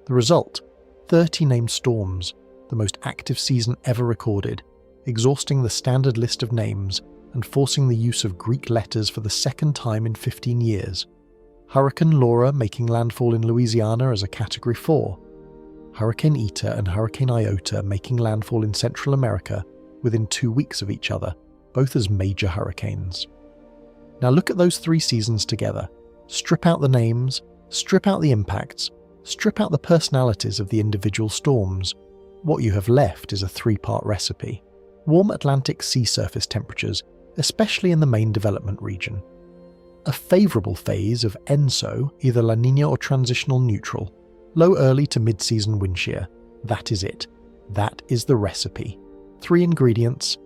The result, 30 named storms, the most active season ever recorded, exhausting the standard list of names and forcing the use of Greek letters for the second time in 15 years. Hurricane Laura making landfall in Louisiana as a Category 4. Hurricane Eta and Hurricane Iota making landfall in Central America within 2 weeks of each other, both as major hurricanes. Now look at those 3 seasons together. Strip out the names, strip out the impacts, strip out the personalities of the individual storms. What you have left is a 3-part recipe. Warm Atlantic sea surface temperatures, especially in the main development region. A favourable phase of ENSO, either La Niña or transitional neutral. Low early to mid-season wind shear. That is it. That is the recipe. 3 ingredients,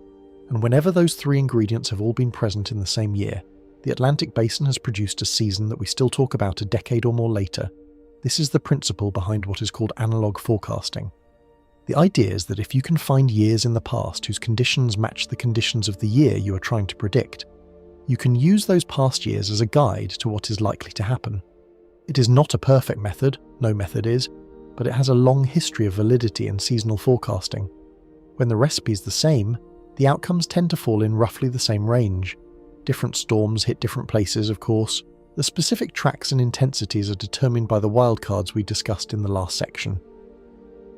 and whenever those 3 ingredients have all been present in the same year, the Atlantic Basin has produced a season that we still talk about a decade or more later. This is the principle behind what is called analog forecasting. The idea is that if you can find years in the past whose conditions match the conditions of the year you are trying to predict, you can use those past years as a guide to what is likely to happen. It is not a perfect method, no method is, but it has a long history of validity in seasonal forecasting. When the recipe is the same, the outcomes tend to fall in roughly the same range. Different storms hit different places, of course. The specific tracks and intensities are determined by the wildcards we discussed in the last section.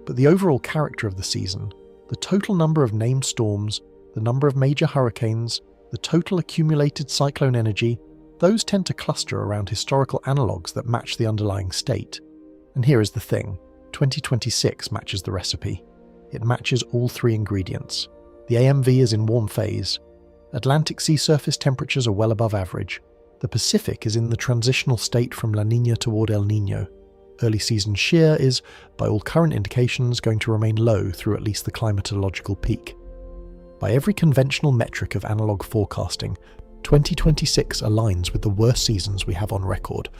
But the overall character of the season, the total number of named storms, the number of major hurricanes, the total accumulated cyclone energy, those tend to cluster around historical analogues that match the underlying state. And here is the thing, 2026 matches the recipe. It matches all 3 ingredients. The AMV is in warm phase. Atlantic sea surface temperatures are well above average. The Pacific is in the transitional state from La Niña toward El Niño. Early season shear is, by all current indications, going to remain low through at least the climatological peak. By every conventional metric of analog forecasting, 2026 aligns with the worst seasons we have on record.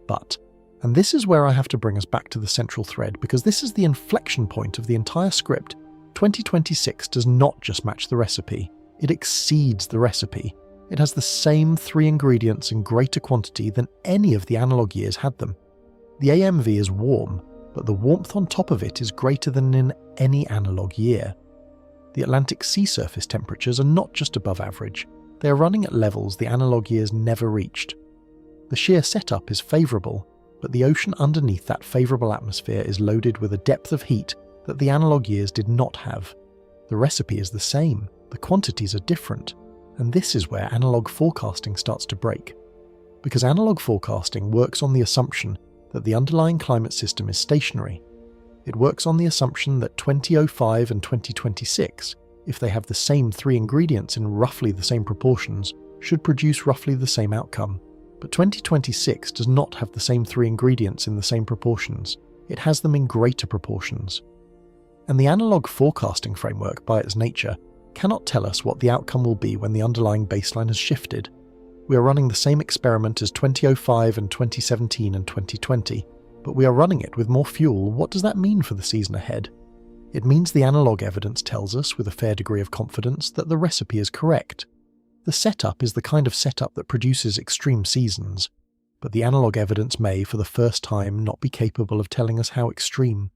But And this is where I have to bring us back to the central thread, because this is the inflection point of the entire script. 2026 does not just match the recipe, it exceeds the recipe. It has the same 3 ingredients in greater quantity than any of the analogue years had them. The AMV is warm, but the warmth on top of it is greater than in any analogue year. The Atlantic sea surface temperatures are not just above average, they are running at levels the analogue years never reached. The shear setup is favourable, but the ocean underneath that favourable atmosphere is loaded with a depth of heat that the analogue years did not have. The recipe is the same, the quantities are different, and this is where analogue forecasting starts to break. Because analogue forecasting works on the assumption that the underlying climate system is stationary. It works on the assumption that 2005 and 2026, if they have the same 3 ingredients in roughly the same proportions, should produce roughly the same outcome. But 2026 does not have the same 3 ingredients in the same proportions. It has them in greater proportions. And the analogue forecasting framework, by its nature, cannot tell us what the outcome will be when the underlying baseline has shifted. We are running the same experiment as 2005 and 2017 and 2020, but we are running it with more fuel. What does that mean for the season ahead? It means the analogue evidence tells us, with a fair degree of confidence, that the recipe is correct. The setup is the kind of setup that produces extreme seasons, but the analogue evidence may, for the first time, not be capable of telling us how extreme,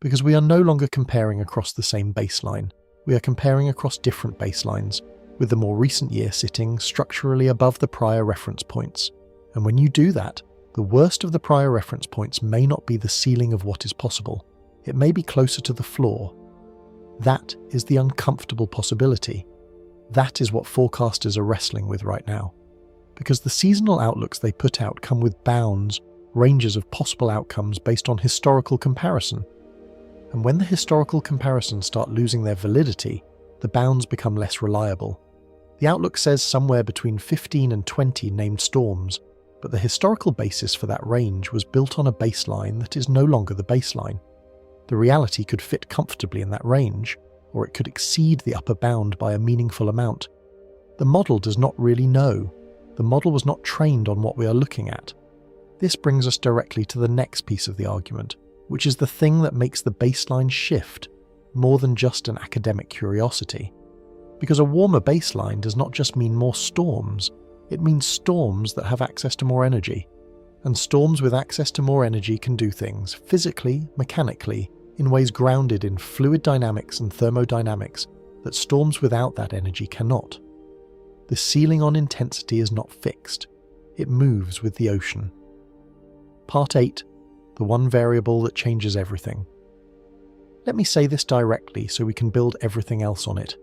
because we are no longer comparing across the same baseline. We are comparing across different baselines, with the more recent year sitting structurally above the prior reference points. And when you do that, the worst of the prior reference points may not be the ceiling of what is possible. It may be closer to the floor. That is the uncomfortable possibility. That is what forecasters are wrestling with right now. Because the seasonal outlooks they put out come with bounds, ranges of possible outcomes based on historical comparison. And when the historical comparisons start losing their validity, the bounds become less reliable. The outlook says somewhere between 15 and 20 named storms, but the historical basis for that range was built on a baseline that is no longer the baseline. The reality could fit comfortably in that range, or it could exceed the upper bound by a meaningful amount. The model does not really know. The model was not trained on what we are looking at. This brings us directly to the next piece of the argument, which is the thing that makes the baseline shift, more than just an academic curiosity. Because a warmer baseline does not just mean more storms, it means storms that have access to more energy. And storms with access to more energy can do things, physically, mechanically, in ways grounded in fluid dynamics and thermodynamics, that storms without that energy cannot. The ceiling on intensity is not fixed. It moves with the ocean. Part 8. The one variable that changes everything. Let me say this directly so we can build everything else on it.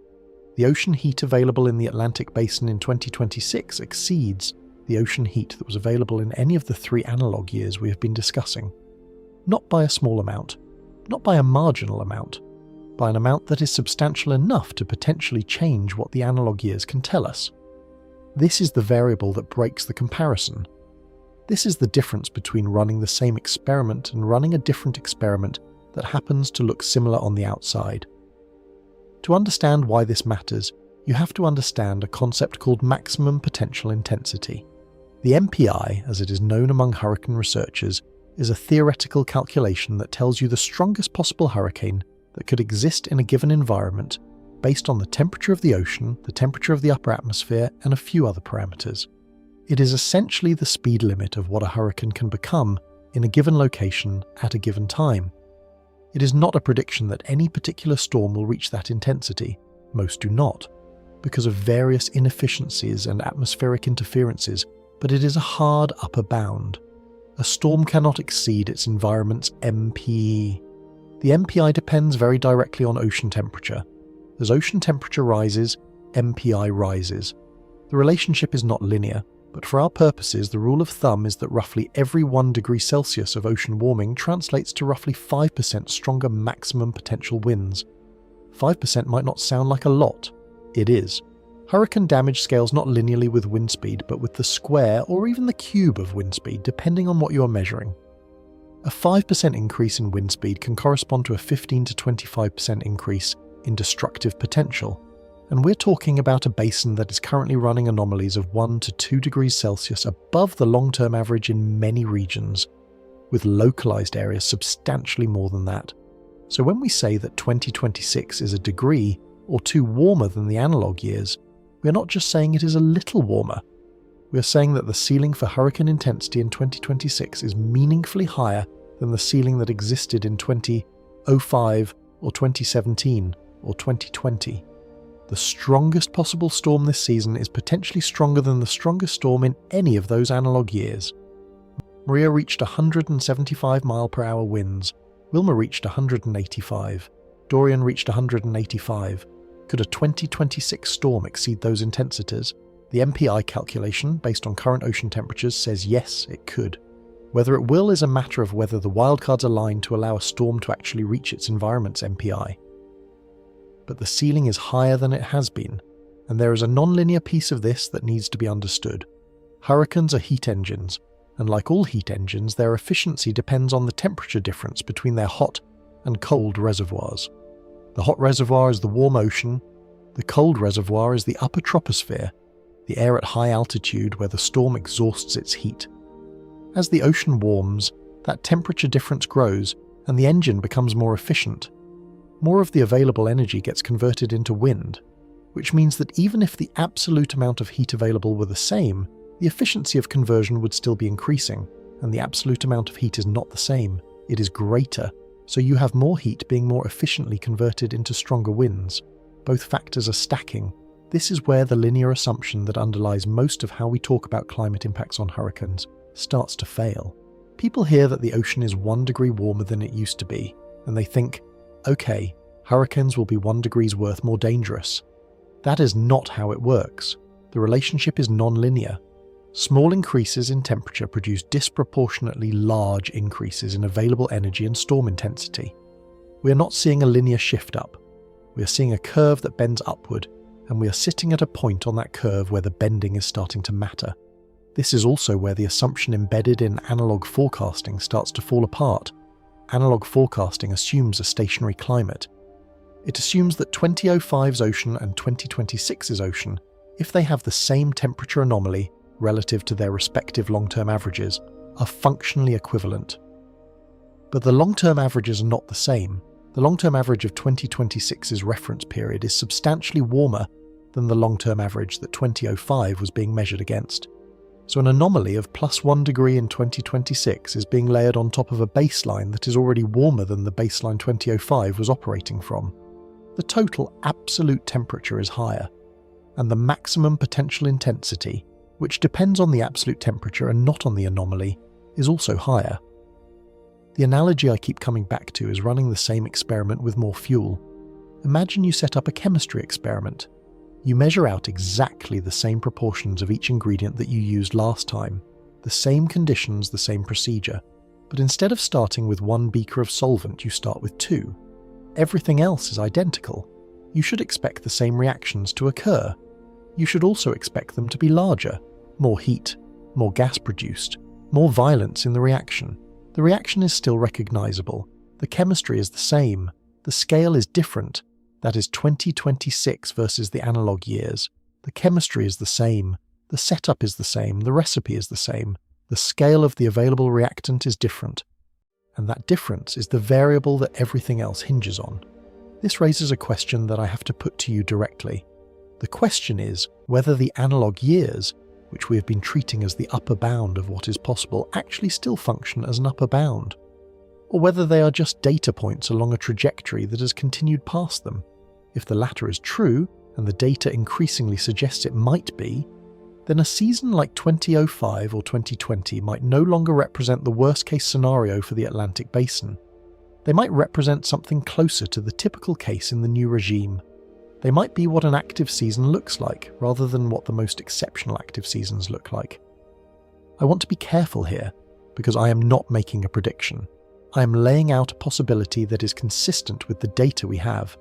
The ocean heat available in the Atlantic Basin in 2026 exceeds the ocean heat that was available in any of the 3 analogue years we have been discussing. Not by a small amount, not by a marginal amount, by an amount that is substantial enough to potentially change what the analogue years can tell us. This is the variable that breaks the comparison. This is the difference between running the same experiment and running a different experiment that happens to look similar on the outside. To understand why this matters, you have to understand a concept called maximum potential intensity. The MPI, as it is known among hurricane researchers, is a theoretical calculation that tells you the strongest possible hurricane that could exist in a given environment based on the temperature of the ocean, the temperature of the upper atmosphere, and a few other parameters. It is essentially the speed limit of what a hurricane can become in a given location at a given time. It is not a prediction that any particular storm will reach that intensity. Most do not, because of various inefficiencies and atmospheric interferences, but it is a hard upper bound. A storm cannot exceed its environment's MPE. The MPI depends very directly on ocean temperature. As ocean temperature rises, MPI rises. The relationship is not linear, but for our purposes the rule of thumb is that roughly every 1 degree Celsius of ocean warming translates to roughly 5% stronger maximum potential winds. 5% might not sound like a lot. It is. Hurricane damage scales not linearly with wind speed, but with the square or even the cube of wind speed, depending on what you are measuring. A 5% increase in wind speed can correspond to a 15 to 25% increase in destructive potential, and we're talking about a basin that is currently running anomalies of 1 to 2 degrees Celsius above the long-term average in many regions. with localized areas substantially more than that. So when we say that 2026 is a degree or two warmer than the analog years, we are not just saying it is a little warmer. We are saying that the ceiling for hurricane intensity in 2026 is meaningfully higher than the ceiling that existed in 2005 or 2017 or 2020. The strongest possible storm this season is potentially stronger than the strongest storm in any of those analog years. Maria reached 175 mph winds, Wilma reached 185, Dorian reached 185. Could a 2026 storm exceed those intensities? The MPI calculation, based on current ocean temperatures, says yes, it could. Whether it will is a matter of whether the wildcards align to allow a storm to actually reach its environment's MPI. But the ceiling is higher than it has been, and there is a non-linear piece of this that needs to be understood. Hurricanes are heat engines, and like all heat engines, their efficiency depends on the temperature difference between their hot and cold reservoirs. The hot reservoir is the warm ocean, the cold reservoir is the upper troposphere, the air at high altitude where the storm exhausts its heat. As the ocean warms, that temperature difference grows and the engine becomes more efficient. More of the available energy gets converted into wind, which means that even if the absolute amount of heat available were the same, the efficiency of conversion would still be increasing, and the absolute amount of heat is not the same, it is greater, so you have more heat being more efficiently converted into stronger winds. Both factors are stacking. This is where the linear assumption that underlies most of how we talk about climate impacts on hurricanes starts to fail. People hear that the ocean is 1 degree warmer than it used to be, and they think, okay, hurricanes will be 1 degree worth more dangerous. That is not how it works. The relationship is non-linear. Small increases in temperature produce disproportionately large increases in available energy and storm intensity. We are not seeing a linear shift up. We are seeing a curve that bends upward, and we are sitting at a point on that curve where the bending is starting to matter. This is also where the assumption embedded in analog forecasting starts to fall apart. Analog forecasting assumes a stationary climate. It assumes that 2005's ocean and 2026's ocean, if they have the same temperature anomaly relative to their respective long-term averages, are functionally equivalent. But the long-term averages are not the same. The long-term average of 2026's reference period is substantially warmer than the long-term average that 2005 was being measured against. So an anomaly of +1 degree in 2026 is being layered on top of a baseline that is already warmer than the baseline 2005 was operating from. The total absolute temperature is higher, and the maximum potential intensity, which depends on the absolute temperature and not on the anomaly, is also higher. The analogy I keep coming back to is running the same experiment with more fuel. Imagine you set up a chemistry experiment. You measure out exactly the same proportions of each ingredient that you used last time, the same conditions, the same procedure, but instead of starting with 1 beaker of solvent, you start with 2. Everything else is identical. You should expect the same reactions to occur. You should also expect them to be larger, more heat, more gas produced, more violence in the reaction. The reaction is still recognizable. The chemistry is the same. The scale is different. That is 2026 versus the analog years. The chemistry is the same. The setup is the same. The recipe is the same. The scale of the available reactant is different. And that difference is the variable that everything else hinges on. This raises a question that I have to put to you directly. The question is whether the analog years, which we have been treating as the upper bound of what is possible, actually still function as an upper bound, or whether they are just data points along a trajectory that has continued past them. If the latter is true, and the data increasingly suggests it might be, then a season like 2005 or 2020 might no longer represent the worst-case scenario for the Atlantic Basin. They might represent something closer to the typical case in the new regime. They might be what an active season looks like, rather than what the most exceptional active seasons look like. I want to be careful here, because I am not making a prediction. I am laying out a possibility that is consistent with the data we have.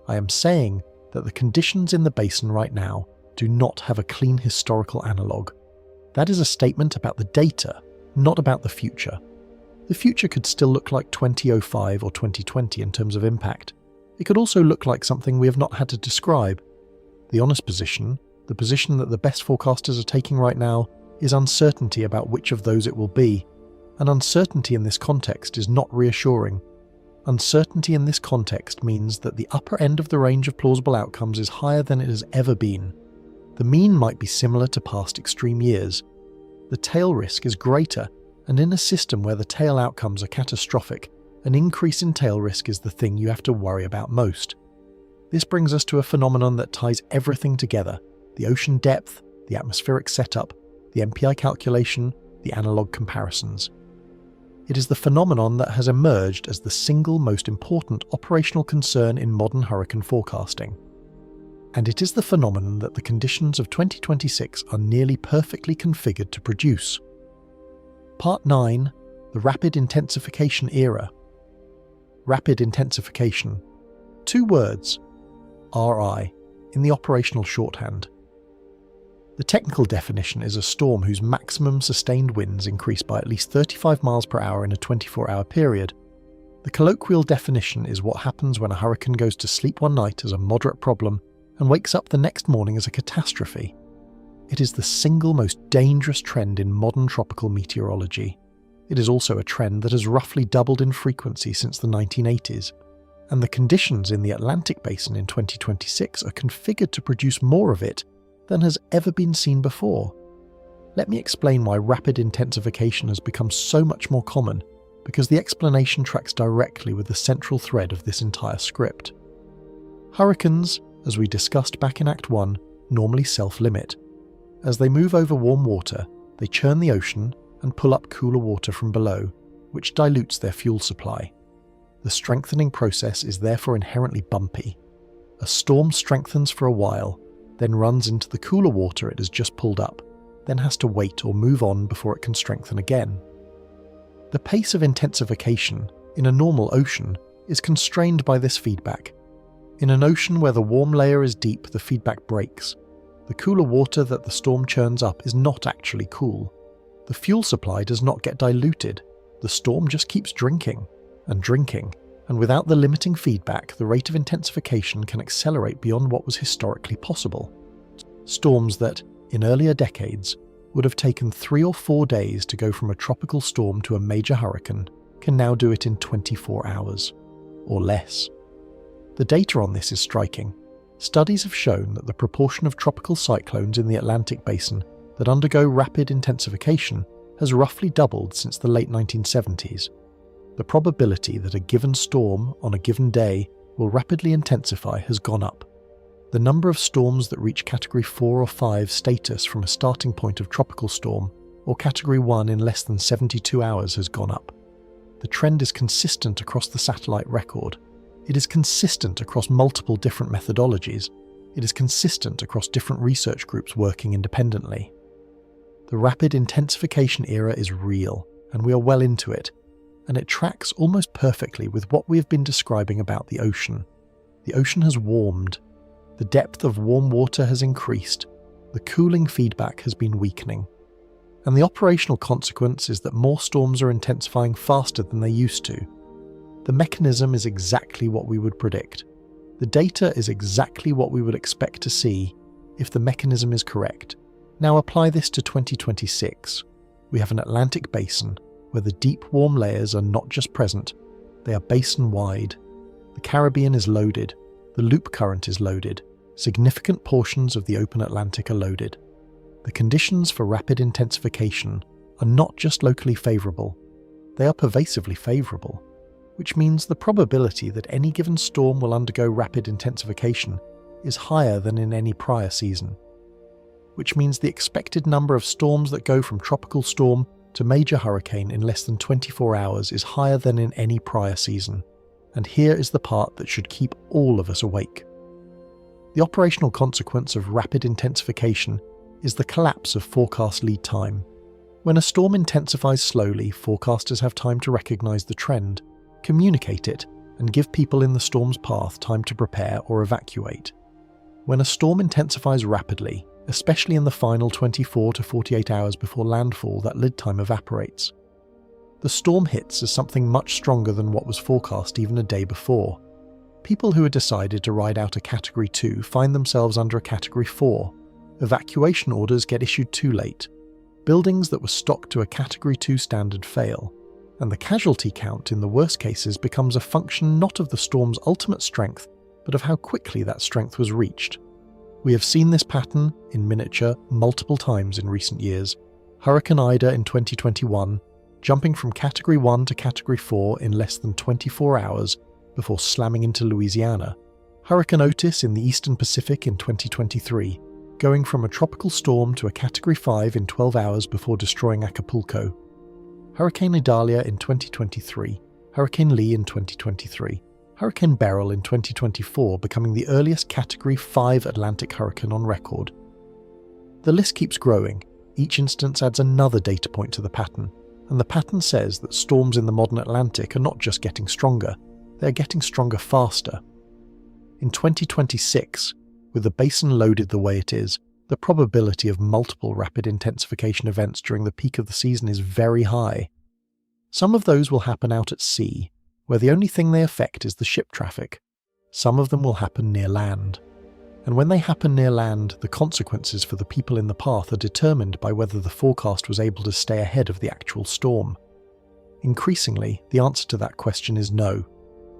I am saying that the conditions in the basin right now do not have a clean historical analogue. That is a statement about the data, not about the future. The future could still look like 2005 or 2020 in terms of impact. It could also look like something we have not had to describe. The honest position, the position that the best forecasters are taking right now, is uncertainty about which of those it will be. And uncertainty in this context is not reassuring. Uncertainty in this context means that the upper end of the range of plausible outcomes is higher than it has ever been. The mean might be similar to past extreme years. The tail risk is greater, and in a system where the tail outcomes are catastrophic, an increase in tail risk is the thing you have to worry about most. This brings us to a phenomenon that ties everything together: the ocean depth, the atmospheric setup, the MPI calculation, the analog comparisons. It is the phenomenon that has emerged as the single most important operational concern in modern hurricane forecasting. And it is the phenomenon that the conditions of 2026 are nearly perfectly configured to produce. Part 9. The Rapid Intensification Era. Rapid intensification. 2 words, RI, in the operational shorthand. The technical definition is a storm whose maximum sustained winds increase by at least 35 miles per hour in a 24-hour period. The colloquial definition is what happens when a hurricane goes to sleep one night as a moderate problem and wakes up the next morning as a catastrophe. It is the single most dangerous trend in modern tropical meteorology. It is also a trend that has roughly doubled in frequency since the 1980s, and the conditions in the Atlantic basin in 2026 are configured to produce more of it than has ever been seen before. Let me explain why rapid intensification has become so much more common, because the explanation tracks directly with the central thread of this entire script. Hurricanes, as we discussed back in Act 1, normally self-limit. As they move over warm water, they churn the ocean and pull up cooler water from below, which dilutes their fuel supply. The strengthening process is therefore inherently bumpy. A storm strengthens for a while, then runs into the cooler water it has just pulled up, then has to wait or move on before it can strengthen again. The pace of intensification in a normal ocean is constrained by this feedback. In an ocean where the warm layer is deep, the feedback breaks. The cooler water that the storm churns up is not actually cool. The fuel supply does not get diluted. The storm just keeps drinking, and without the limiting feedback, the rate of intensification can accelerate beyond what was historically possible. Storms that, in earlier decades, would have taken 3 or 4 days to go from a tropical storm to a major hurricane can now do it in 24 hours, or less. The data on this is striking. Studies have shown that the proportion of tropical cyclones in the Atlantic basin that undergo rapid intensification has roughly doubled since the late 1970s. The probability that a given storm on a given day will rapidly intensify has gone up. The number of storms that reach Category 4 or 5 status from a starting point of tropical storm, or Category 1 in less than 72 hours has gone up. The trend is consistent across the satellite record. It is consistent across multiple different methodologies. It is consistent across different research groups working independently. The rapid intensification era is real, and we are well into it. And it tracks almost perfectly with what we have been describing about the ocean. The ocean has warmed. The depth of warm water has increased. The cooling feedback has been weakening. And the operational consequence is that more storms are intensifying faster than they used to. The mechanism is exactly what we would predict. The data is exactly what we would expect to see if the mechanism is correct. Now apply this to 2026. We have an Atlantic basin where the deep warm layers are not just present, they are basin-wide. The Caribbean is loaded, the loop current is loaded, significant portions of the open Atlantic are loaded. The conditions for rapid intensification are not just locally favourable, they are pervasively favourable, which means the probability that any given storm will undergo rapid intensification is higher than in any prior season. Which means the expected number of storms that go from tropical storm to major hurricane in less than 24 hours is higher than in any prior season. And here is the part that should keep all of us awake. The operational consequence of rapid intensification is the collapse of forecast lead time. When a storm intensifies slowly, forecasters have time to recognize the trend, communicate it, and give people in the storm's path time to prepare or evacuate. When a storm intensifies rapidly, especially in the final 24 to 48 hours before landfall, that lead time evaporates. The storm hits as something much stronger than what was forecast even a day before. People who had decided to ride out a Category 2 find themselves under a Category 4. Evacuation orders get issued too late. Buildings that were stocked to a Category 2 standard fail, and the casualty count in the worst cases becomes a function not of the storm's ultimate strength, but of how quickly that strength was reached. We have seen this pattern, in miniature, multiple times in recent years. Hurricane Ida in 2021, jumping from Category 1 to Category 4 in less than 24 hours before slamming into Louisiana. Hurricane Otis in the Eastern Pacific in 2023, going from a tropical storm to a Category 5 in 12 hours before destroying Acapulco. Hurricane Idalia in 2023, Hurricane Lee in 2023, Hurricane Beryl in 2024 becoming the earliest Category 5 Atlantic hurricane on record. The list keeps growing. Each instance adds another data point to the pattern, and the pattern says that storms in the modern Atlantic are not just getting stronger, they are getting stronger faster. In 2026, with the basin loaded the way it is, the probability of multiple rapid intensification events during the peak of the season is very high. Some of those will happen out at sea, where the only thing they affect is the ship traffic. Some of them will happen near land. And when they happen near land, the consequences for the people in the path are determined by whether the forecast was able to stay ahead of the actual storm. Increasingly, the answer to that question is no.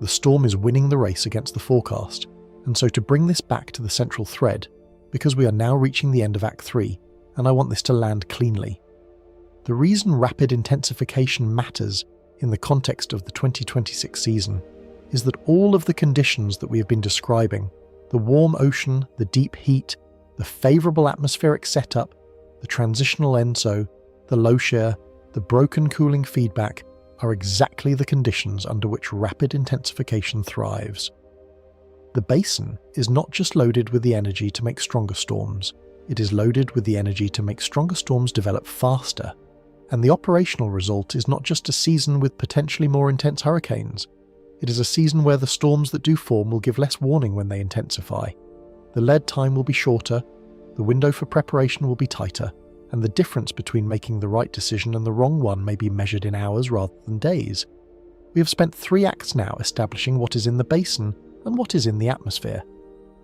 The storm is winning the race against the forecast, and so to bring this back to the central thread, because we are now reaching the end of Act 3, and I want this to land cleanly. The reason rapid intensification matters in the context of the 2026 season is that all of the conditions that we have been describing, the warm ocean, the deep heat, the favourable atmospheric setup, the transitional ENSO, the low shear, the broken cooling feedback, are exactly the conditions under which rapid intensification thrives. The basin is not just loaded with the energy to make stronger storms, it is loaded with the energy to make stronger storms develop faster. And the operational result is not just a season with potentially more intense hurricanes. It is a season where the storms that do form will give less warning when they intensify. The lead time will be shorter, the window for preparation will be tighter, and the difference between making the right decision and the wrong one may be measured in hours rather than days. We have spent 3 acts now establishing what is in the basin and what is in the atmosphere.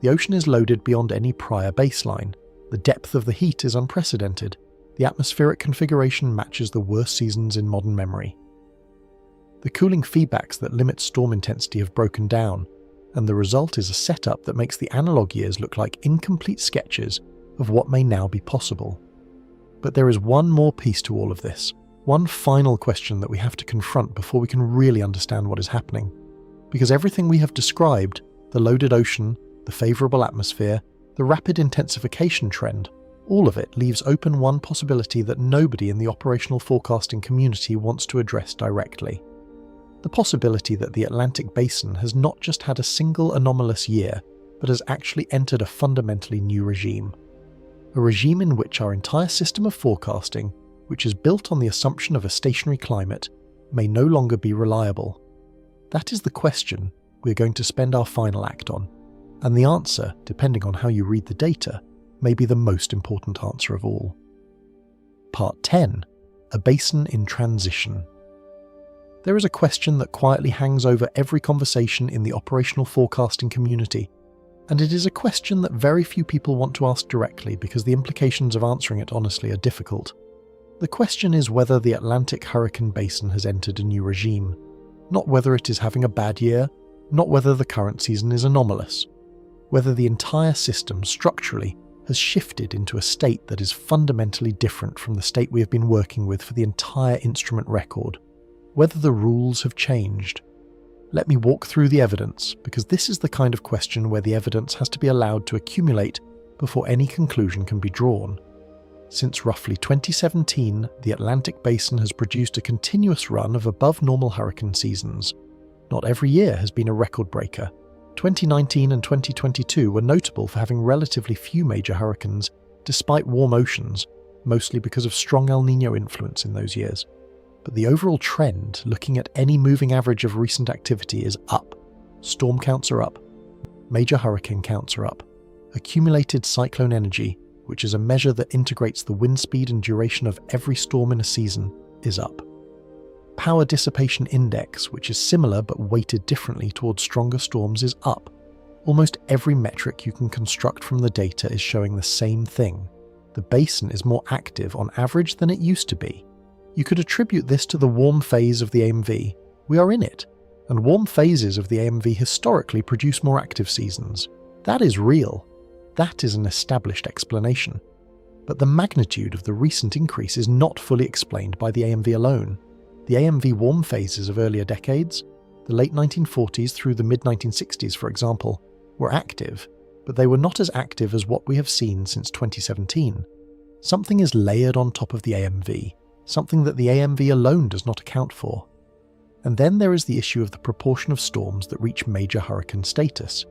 The ocean is loaded beyond any prior baseline. The depth of the heat is unprecedented. The atmospheric configuration matches the worst seasons in modern memory. The cooling feedbacks that limit storm intensity have broken down, and the result is a setup that makes the analog years look like incomplete sketches of what may now be possible. But there is one more piece to all of this, one final question that we have to confront before we can really understand what is happening. Because everything we have described, the loaded ocean, the favourable atmosphere, the rapid intensification trend, all of it leaves open one possibility that nobody in the operational forecasting community wants to address directly. The possibility that the Atlantic basin has not just had a single anomalous year, but has actually entered a fundamentally new regime. A regime in which our entire system of forecasting, which is built on the assumption of a stationary climate, may no longer be reliable. That is the question we are going to spend our final act on, and the answer, depending on how you read the data, may be the most important answer of all. Part 10. A basin in transition. There is a question that quietly hangs over every conversation in the operational forecasting community, and it is a question that very few people want to ask directly because the implications of answering it honestly are difficult. The question is whether the Atlantic hurricane basin has entered a new regime, not whether it is having a bad year, not whether the current season is anomalous, whether the entire system structurally has shifted into a state that is fundamentally different from the state we have been working with for the entire instrument record, whether the rules have changed. Let me walk through the evidence, because this is the kind of question where the evidence has to be allowed to accumulate before any conclusion can be drawn. Since roughly 2017, the Atlantic basin has produced a continuous run of above normal hurricane seasons. Not every year has been a record breaker. 2019 and 2022 were notable for having relatively few major hurricanes, despite warm oceans, mostly because of strong El Niño influence in those years. But the overall trend, looking at any moving average of recent activity, is up. Storm counts are up. Major hurricane counts are up. Accumulated cyclone energy, which is a measure that integrates the wind speed and duration of every storm in a season, is up. Power dissipation index, which is similar but weighted differently towards stronger storms, is up. Almost every metric you can construct from the data is showing the same thing. The basin is more active on average than it used to be. You could attribute this to the warm phase of the AMV. We are in it, and warm phases of the AMV historically produce more active seasons. That is real. That is an established explanation. But the magnitude of the recent increase is not fully explained by the AMV alone. The AMV warm phases of earlier decades, the late 1940s through the mid-1960s for example, were active, but they were not as active as what we have seen since 2017. Something is layered on top of the AMV, something that the AMV alone does not account for. And then there is the issue of the proportion of storms that reach major hurricane status.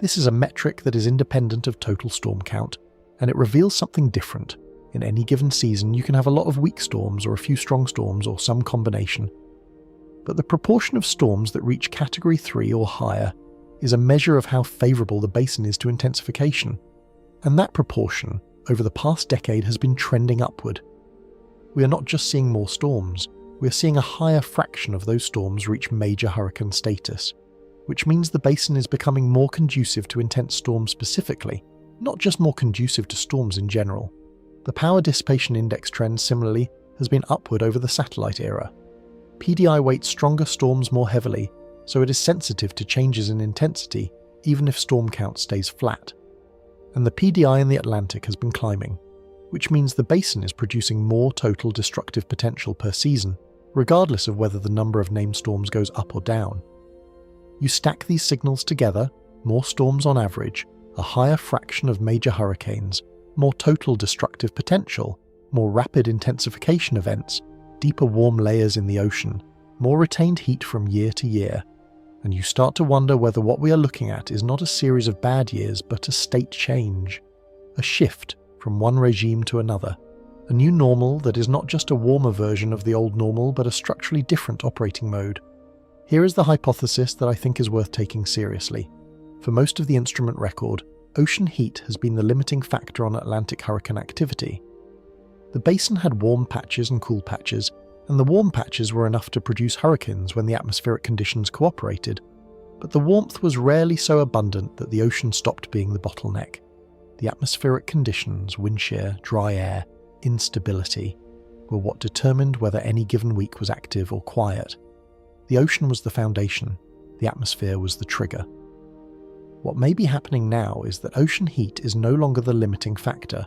This is a metric that is independent of total storm count, and it reveals something different. In any given season, you can have a lot of weak storms or a few strong storms or some combination. But the proportion of storms that reach Category 3 or higher is a measure of how favourable the basin is to intensification. And that proportion, over the past decade, has been trending upward. We are not just seeing more storms, we are seeing a higher fraction of those storms reach major hurricane status, which means the basin is becoming more conducive to intense storms specifically, not just more conducive to storms in general. The Power Dissipation Index trend, similarly, has been upward over the satellite era. PDI weights stronger storms more heavily, so it is sensitive to changes in intensity, even if storm count stays flat. And the PDI in the Atlantic has been climbing, which means the basin is producing more total destructive potential per season, regardless of whether the number of named storms goes up or down. You stack these signals together, more storms on average, a higher fraction of major hurricanes, more total destructive potential, more rapid intensification events, deeper warm layers in the ocean, more retained heat from year to year, and you start to wonder whether what we are looking at is not a series of bad years but a state change, a shift from one regime to another, a new normal that is not just a warmer version of the old normal but a structurally different operating mode. Here is the hypothesis that I think is worth taking seriously. For most of the instrument record, ocean heat has been the limiting factor on Atlantic hurricane activity. The basin had warm patches and cool patches, and the warm patches were enough to produce hurricanes when the atmospheric conditions cooperated, but the warmth was rarely so abundant that the ocean stopped being the bottleneck. The atmospheric conditions, wind shear, dry air, instability, were what determined whether any given week was active or quiet. The ocean was the foundation, the atmosphere was the trigger. What may be happening now is that ocean heat is no longer the limiting factor.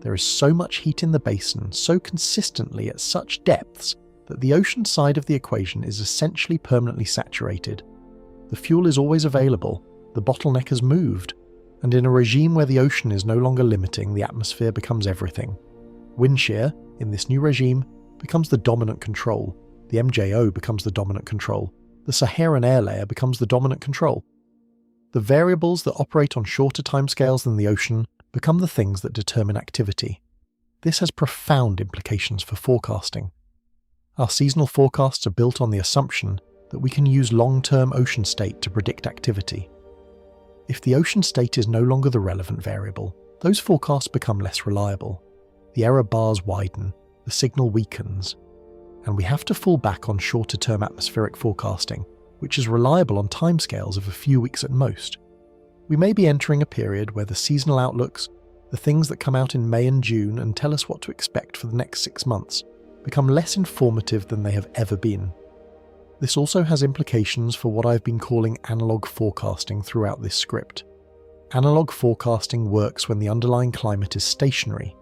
There is so much heat in the basin, so consistently at such depths, that the ocean side of the equation is essentially permanently saturated. The fuel is always available, the bottleneck has moved, and in a regime where the ocean is no longer limiting, the atmosphere becomes everything. Wind shear, in this new regime, becomes the dominant control. The MJO becomes the dominant control. The Saharan air layer becomes the dominant control. The variables that operate on shorter timescales than the ocean become the things that determine activity. This has profound implications for forecasting. Our seasonal forecasts are built on the assumption that we can use long-term ocean state to predict activity. If the ocean state is no longer the relevant variable, those forecasts become less reliable. The error bars widen, the signal weakens, and we have to fall back on shorter-term atmospheric forecasting, which is reliable on timescales of a few weeks at most. We may be entering a period where the seasonal outlooks, the things that come out in May and June and tell us what to expect for the next 6 months, become less informative than they have ever been. This also has implications for what I've been calling analog forecasting throughout this script. Analog forecasting works when the underlying climate is stationary.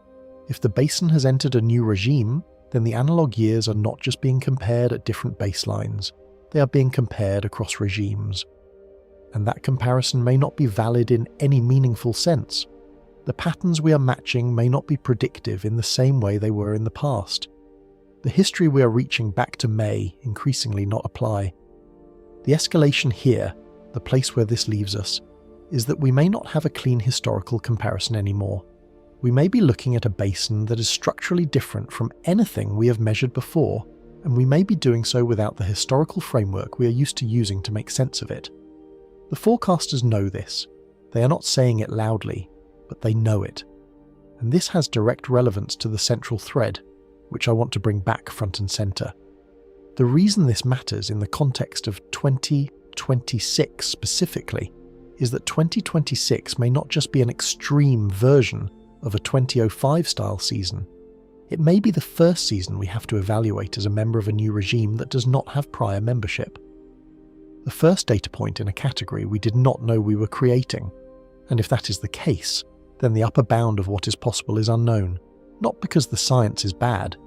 If the basin has entered a new regime, then the analog years are not just being compared at different baselines, they are being compared across regimes. And that comparison may not be valid in any meaningful sense. The patterns we are matching may not be predictive in the same way they were in the past. The history we are reaching back to may increasingly not apply. The escalation here, the place where this leaves us, is that we may not have a clean historical comparison anymore. We may be looking at a basin that is structurally different from anything we have measured before, and we may be doing so without the historical framework we are used to using to make sense of it. The forecasters know this. They are not saying it loudly, but they know it. And this has direct relevance to the central thread, which I want to bring back front and centre. The reason this matters in the context of 2026 specifically is that 2026 may not just be an extreme version of a 2005-style season. It may be the first season we have to evaluate as a member of a new regime that does not have prior membership. The first data point in a category we did not know we were creating, and if that is the case, then the upper bound of what is possible is unknown, not because the science is bad,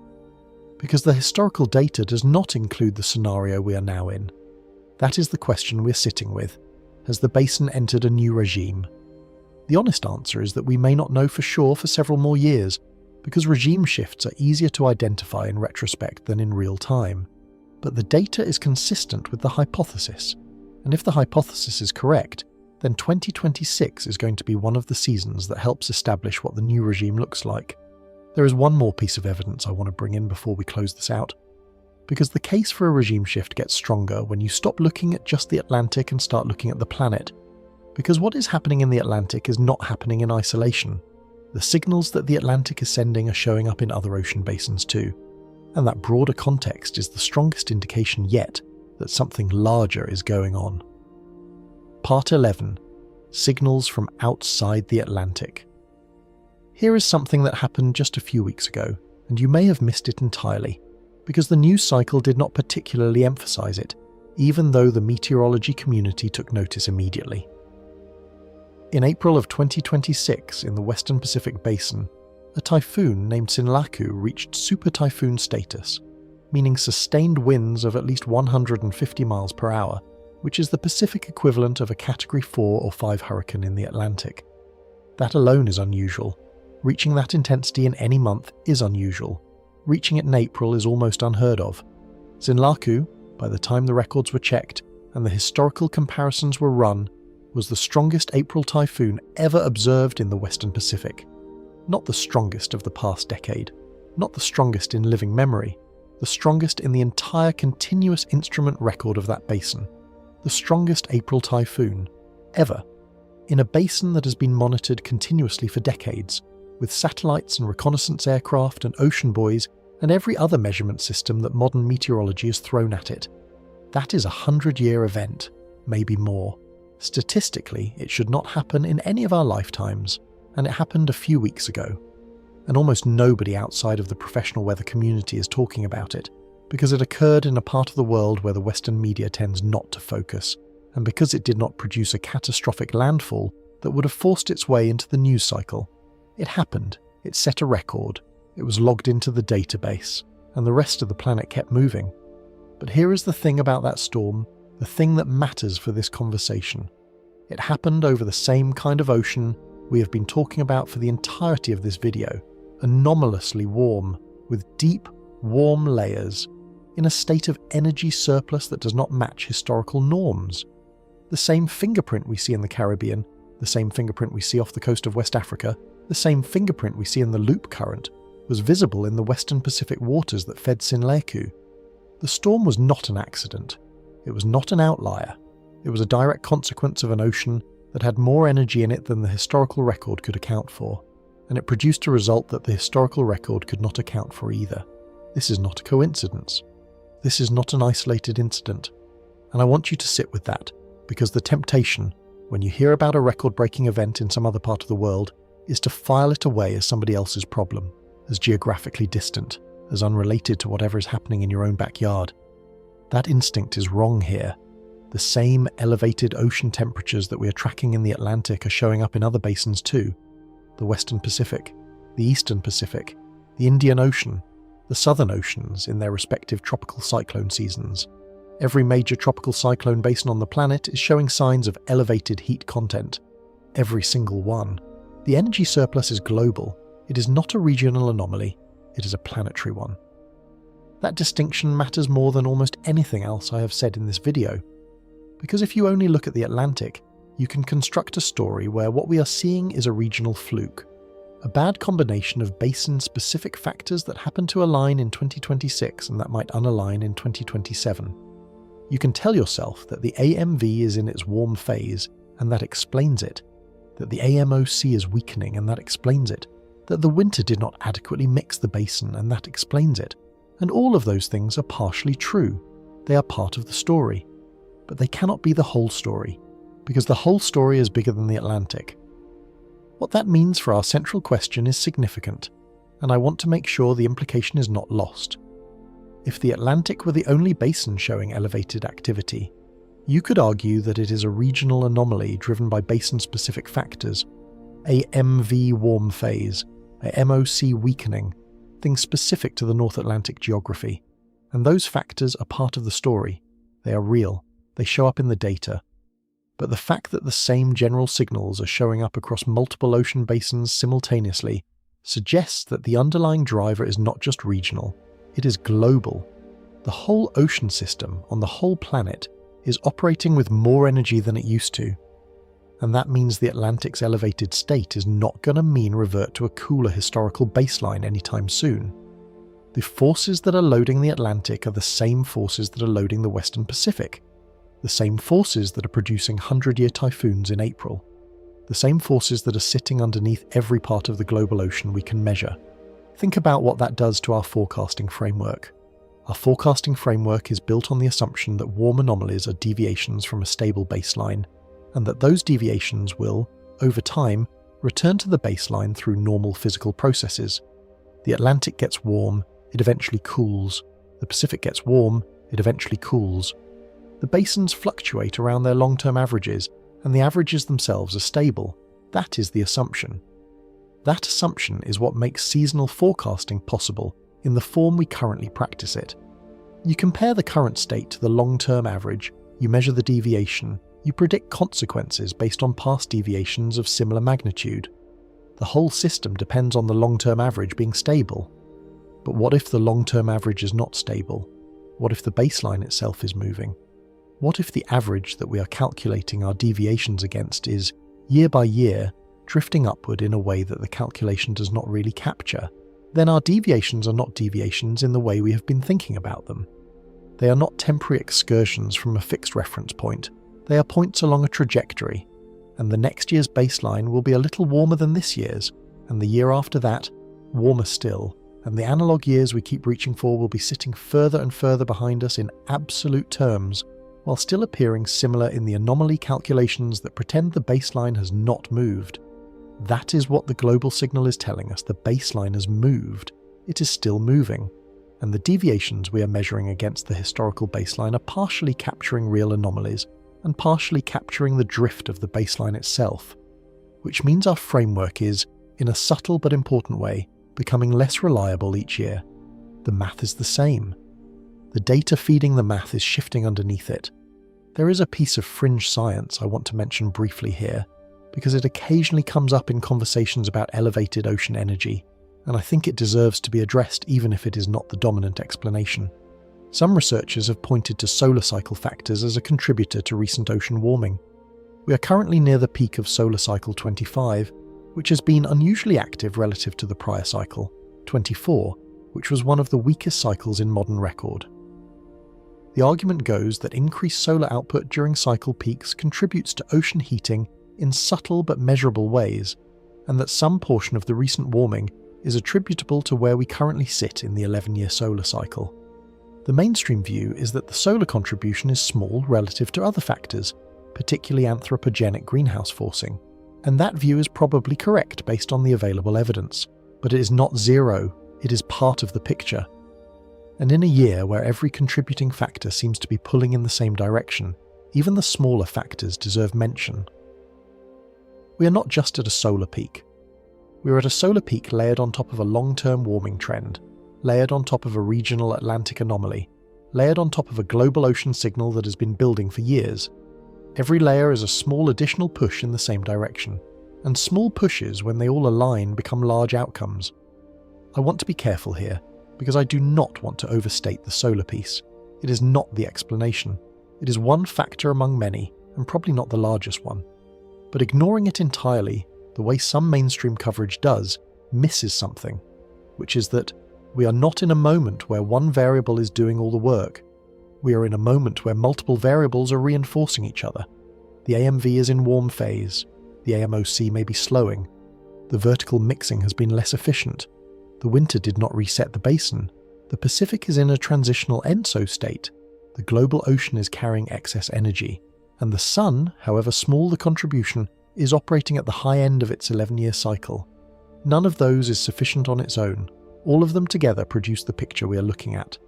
because the historical data does not include the scenario we are now in. That is the question we're sitting with. Has the basin entered a new regime? The honest answer is that we may not know for sure for several more years, because regime shifts are easier to identify in retrospect than in real time. But the data is consistent with the hypothesis, and if the hypothesis is correct, then 2026 is going to be one of the seasons that helps establish what the new regime looks like. There is one more piece of evidence I want to bring in before we close this out, because the case for a regime shift gets stronger when you stop looking at just the Atlantic and start looking at the planet. Because what is happening in the Atlantic is not happening in isolation. The signals that the Atlantic is sending are showing up in other ocean basins too, and that broader context is the strongest indication yet that something larger is going on. Part 11. Signals from outside the Atlantic. Here is something that happened just a few weeks ago, and you may have missed it entirely, because the news cycle did not particularly emphasize it, even though the meteorology community took notice immediately. In April of 2026, in the Western Pacific Basin, a typhoon named Sinlaku reached super typhoon status, meaning sustained winds of at least 150 miles per hour, which is the Pacific equivalent of a Category 4 or 5 hurricane in the Atlantic. That alone is unusual. Reaching that intensity in any month is unusual. Reaching it in April is almost unheard of. Sinlaku, by the time the records were checked and the historical comparisons were run, was the strongest April typhoon ever observed in the Western Pacific. Not the strongest of the past decade, not the strongest in living memory, the strongest in the entire continuous instrument record of that basin. The strongest April typhoon ever, in a basin that has been monitored continuously for decades, with satellites and reconnaissance aircraft and ocean buoys and every other measurement system that modern meteorology has thrown at it. That is a 100-year event, maybe more. Statistically, it should not happen in any of our lifetimes, and it happened a few weeks ago. And almost nobody outside of the professional weather community is talking about it, because it occurred in a part of the world where the Western media tends not to focus, and because it did not produce a catastrophic landfall that would have forced its way into the news cycle. It happened, it set a record, it was logged into the database, and the rest of the planet kept moving. But here is the thing about that storm, the thing that matters for this conversation. It happened over the same kind of ocean we have been talking about for the entirety of this video, anomalously warm, with deep, warm layers, in a state of energy surplus that does not match historical norms. The same fingerprint we see in the Caribbean, the same fingerprint we see off the coast of West Africa, the same fingerprint we see in the Loop Current, was visible in the Western Pacific waters that fed Sinlaku. The storm was not an accident. It was not an outlier. It was a direct consequence of an ocean that had more energy in it than the historical record could account for, and it produced a result that the historical record could not account for either. This is not a coincidence. This is not an isolated incident. And I want you to sit with that, because the temptation, when you hear about a record-breaking event in some other part of the world, is to file it away as somebody else's problem, as geographically distant, as unrelated to whatever is happening in your own backyard. That instinct is wrong here. The same elevated ocean temperatures that we are tracking in the Atlantic are showing up in other basins too. The Western Pacific, the Eastern Pacific, the Indian Ocean, the Southern Oceans in their respective tropical cyclone seasons. Every major tropical cyclone basin on the planet is showing signs of elevated heat content. Every single one. The energy surplus is global. It is not a regional anomaly. It is a planetary one. That distinction matters more than almost anything else I have said in this video. Because if you only look at the Atlantic, you can construct a story where what we are seeing is a regional fluke. A bad combination of basin-specific factors that happen to align in 2026 and that might unalign in 2027. You can tell yourself that the AMV is in its warm phase, and that explains it. That the AMOC is weakening, and that explains it. That the winter did not adequately mix the basin, and that explains it. And all of those things are partially true. They are part of the story. But they cannot be the whole story, because the whole story is bigger than the Atlantic. What that means for our central question is significant, and I want to make sure the implication is not lost. If the Atlantic were the only basin showing elevated activity, you could argue that it is a regional anomaly driven by basin-specific factors, a MV warm phase, a MOC weakening, things specific to the North Atlantic geography. And those factors are part of the story. They are real. They show up in the data. But the fact that the same general signals are showing up across multiple ocean basins simultaneously suggests that the underlying driver is not just regional, it is global. The whole ocean system on the whole planet is operating with more energy than it used to. And that means the Atlantic's elevated state is not going to mean revert to a cooler historical baseline anytime soon. The forces that are loading the Atlantic are the same forces that are loading the Western Pacific, the same forces that are producing 100-year typhoons in April, the same forces that are sitting underneath every part of the global ocean we can measure. Think about what that does to our forecasting framework. Our forecasting framework is built on the assumption that warm anomalies are deviations from a stable baseline, and that those deviations will, over time, return to the baseline through normal physical processes. The Atlantic gets warm, it eventually cools. The Pacific gets warm, it eventually cools. The basins fluctuate around their long-term averages, and the averages themselves are stable. That is the assumption. That assumption is what makes seasonal forecasting possible in the form we currently practice it. You compare the current state to the long-term average, you measure the deviation, you predict consequences based on past deviations of similar magnitude. The whole system depends on the long-term average being stable. But what if the long-term average is not stable? What if the baseline itself is moving? What if the average that we are calculating our deviations against is, year by year, drifting upward in a way that the calculation does not really capture? Then our deviations are not deviations in the way we have been thinking about them. They are not temporary excursions from a fixed reference point. They are points along a trajectory, and the next year's baseline will be a little warmer than this year's, and the year after that, warmer still, and the analogue years we keep reaching for will be sitting further and further behind us in absolute terms, while still appearing similar in the anomaly calculations that pretend the baseline has not moved. That is what the global signal is telling us. The baseline has moved. It is still moving. And the deviations we are measuring against the historical baseline are partially capturing real anomalies and partially capturing the drift of the baseline itself, which means our framework is, in a subtle but important way, becoming less reliable each year. The math is the same. The data feeding the math is shifting underneath it. There is a piece of fringe science I want to mention briefly here, because it occasionally comes up in conversations about elevated ocean energy, and I think it deserves to be addressed even if it is not the dominant explanation. Some researchers have pointed to solar cycle factors as a contributor to recent ocean warming. We are currently near the peak of solar cycle 25, which has been unusually active relative to the prior cycle, 24, which was one of the weakest cycles in modern record. The argument goes that increased solar output during cycle peaks contributes to ocean heating in subtle but measurable ways, and that some portion of the recent warming is attributable to where we currently sit in the 11-year solar cycle. The mainstream view is that the solar contribution is small relative to other factors, particularly anthropogenic greenhouse forcing, and that view is probably correct based on the available evidence, but it is not zero, it is part of the picture. And in a year where every contributing factor seems to be pulling in the same direction, even the smaller factors deserve mention. We are not just at a solar peak. We are at a solar peak layered on top of a long-term warming trend, layered on top of a regional Atlantic anomaly, layered on top of a global ocean signal that has been building for years. Every layer is a small additional push in the same direction, and small pushes, when they all align, become large outcomes. I want to be careful here, because I do not want to overstate the solar piece. It is not the explanation. It is one factor among many, and probably not the largest one. But ignoring it entirely, the way some mainstream coverage does, misses something, which is that we are not in a moment where one variable is doing all the work. We are in a moment where multiple variables are reinforcing each other. The AMV is in warm phase. The AMOC may be slowing. The vertical mixing has been less efficient. The winter did not reset the basin. The Pacific is in a transitional ENSO state. The global ocean is carrying excess energy. And the sun, however small the contribution, is operating at the high end of its 11-year cycle. None of those is sufficient on its own. All of them together produce the picture we are looking at.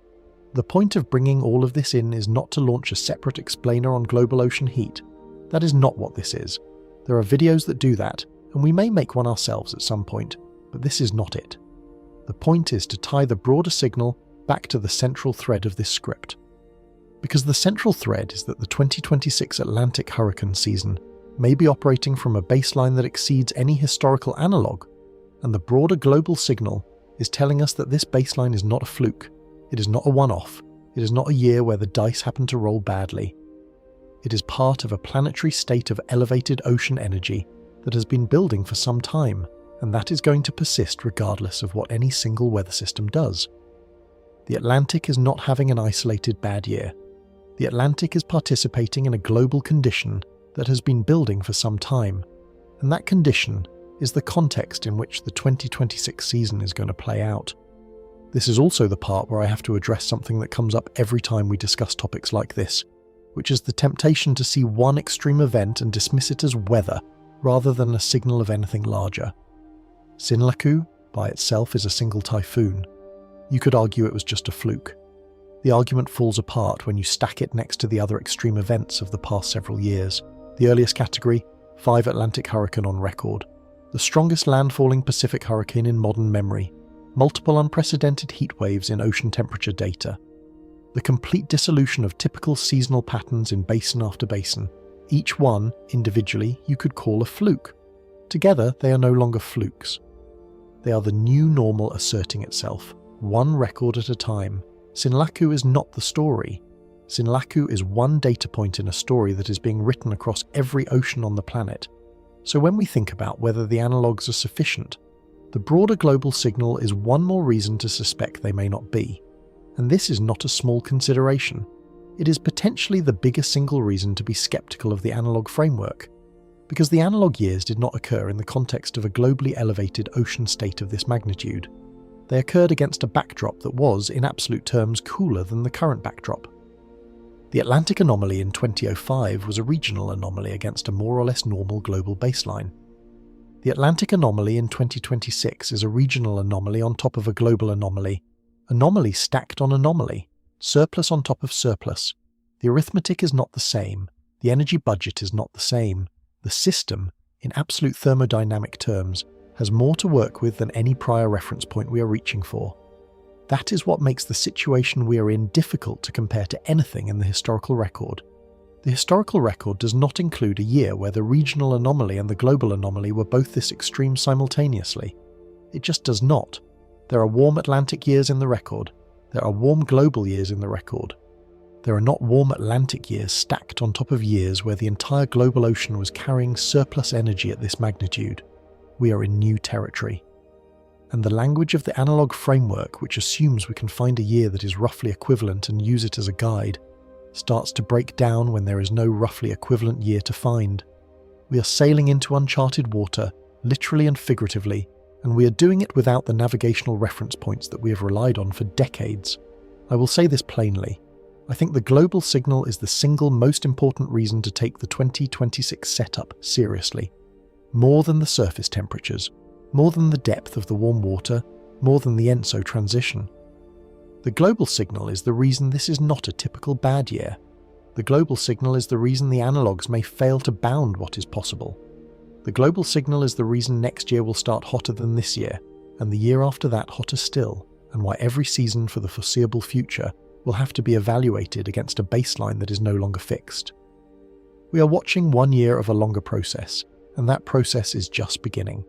The point of bringing all of this in is not to launch a separate explainer on global ocean heat. That is not what this is. There are videos that do that, and we may make one ourselves at some point, but this is not it. The point is to tie the broader signal back to the central thread of this script. Because the central thread is that the 2026 Atlantic hurricane season may be operating from a baseline that exceeds any historical analogue, and the broader global signal is telling us that this baseline is not a fluke. It is not a one-off. It is not a year where the dice happened to roll badly. It is part of a planetary state of elevated ocean energy that has been building for some time, and that is going to persist regardless of what any single weather system does. The Atlantic is not having an isolated bad year. The Atlantic is participating in a global condition that has been building for some time, and that condition is the context in which the 2026 season is going to play out. This is also the part where I have to address something that comes up every time we discuss topics like this, which is the temptation to see one extreme event and dismiss it as weather rather than a signal of anything larger. Sinlaku, by itself, is a single typhoon. You could argue it was just a fluke. The argument falls apart when you stack it next to the other extreme events of the past several years. The earliest category, 5 Atlantic hurricane on record. The strongest landfalling Pacific hurricane in modern memory. Multiple unprecedented heat waves in ocean temperature data. The complete dissolution of typical seasonal patterns in basin after basin. Each one, individually, you could call a fluke. Together, they are no longer flukes. They are the new normal asserting itself, one record at a time. Sinlaku is not the story. Sinlaku is one data point in a story that is being written across every ocean on the planet. So when we think about whether the analogues are sufficient, the broader global signal is one more reason to suspect they may not be. And this is not a small consideration. It is potentially the biggest single reason to be skeptical of the analogue framework, because the analogue years did not occur in the context of a globally elevated ocean state of this magnitude. They occurred against a backdrop that was, in absolute terms, cooler than the current backdrop. The Atlantic anomaly in 2005 was a regional anomaly against a more or less normal global baseline. The Atlantic anomaly in 2026 is a regional anomaly on top of a global anomaly. Anomaly stacked on anomaly. Surplus on top of surplus. The arithmetic is not the same. The energy budget is not the same. The system, in absolute thermodynamic terms, has more to work with than any prior reference point we are reaching for. That is what makes the situation we are in difficult to compare to anything in the historical record. The historical record does not include a year where the regional anomaly and the global anomaly were both this extreme simultaneously. It just does not. There are warm Atlantic years in the record. There are warm global years in the record. There are not warm Atlantic years stacked on top of years where the entire global ocean was carrying surplus energy at this magnitude. We are in new territory. And the language of the analogue framework, which assumes we can find a year that is roughly equivalent and use it as a guide, starts to break down when there is no roughly equivalent year to find. We are sailing into uncharted water, literally and figuratively, and we are doing it without the navigational reference points that we have relied on for decades. I will say this plainly. I think the global signal is the single most important reason to take the 2026 setup seriously. More than the surface temperatures, more than the depth of the warm water, more than the ENSO transition. The global signal is the reason this is not a typical bad year. The global signal is the reason the analogues may fail to bound what is possible. The global signal is the reason next year will start hotter than this year, and the year after that hotter still, and why every season for the foreseeable future will have to be evaluated against a baseline that is no longer fixed. We are watching 1 year of a longer process, and that process is just beginning.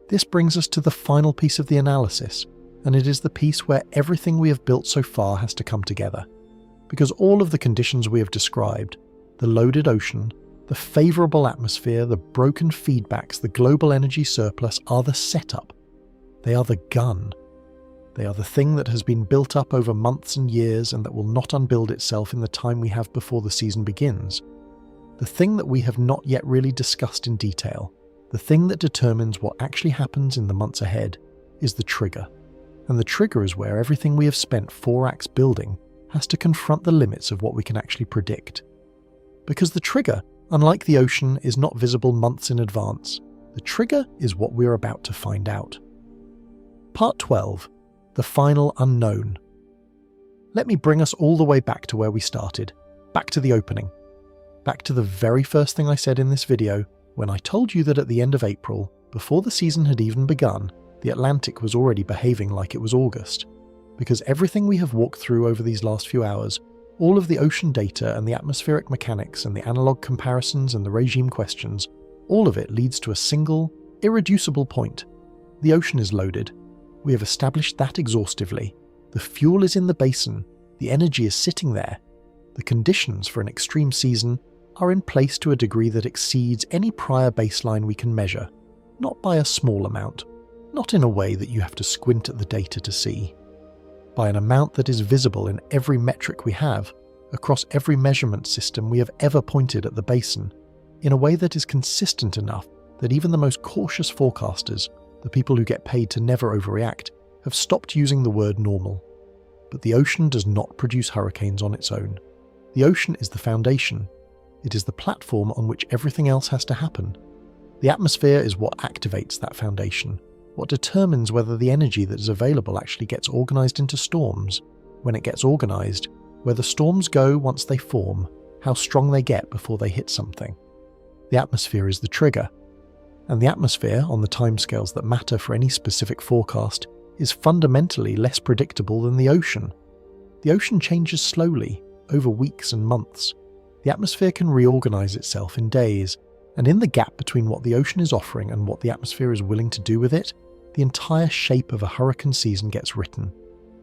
This brings us to the final piece of the analysis, and it is the piece where everything we have built so far has to come together. Because all of the conditions we have described, the loaded ocean, the favourable atmosphere, the broken feedbacks, the global energy surplus are the setup. They are the gun. They are the thing that has been built up over months and years and that will not unbuild itself in the time we have before the season begins. The thing that we have not yet really discussed in detail, the thing that determines what actually happens in the months ahead, is the trigger. And the trigger is where everything we have spent 4 acts building has to confront the limits of what we can actually predict. Because the trigger, unlike the ocean, is not visible months in advance. The trigger is what we're about to find out. Part 12. The final unknown. Let me bring us all the way back to where we started, back to the opening. Back to the very first thing I said in this video, when I told you that at the end of April, before the season had even begun, the Atlantic was already behaving like it was August. Because everything we have walked through over these last few hours, all of the ocean data and the atmospheric mechanics and the analog comparisons and the regime questions, all of it leads to a single, irreducible point. The ocean is loaded. We have established that exhaustively. The fuel is in the basin. The energy is sitting there. The conditions for an extreme season are in place to a degree that exceeds any prior baseline we can measure. Not by a small amount. Not in a way that you have to squint at the data to see. By an amount that is visible in every metric we have, across every measurement system we have ever pointed at the basin, in a way that is consistent enough that even the most cautious forecasters, the people who get paid to never overreact, have stopped using the word normal. But the ocean does not produce hurricanes on its own. The ocean is the foundation. It is the platform on which everything else has to happen. The atmosphere is what activates that foundation, what determines whether the energy that is available actually gets organized into storms, when it gets organized, where the storms go once they form, how strong they get before they hit something. The atmosphere is the trigger. And the atmosphere, on the timescales that matter for any specific forecast, is fundamentally less predictable than the ocean. The ocean changes slowly, over weeks and months. The atmosphere can reorganize itself in days, and in the gap between what the ocean is offering and what the atmosphere is willing to do with it, the entire shape of a hurricane season gets written.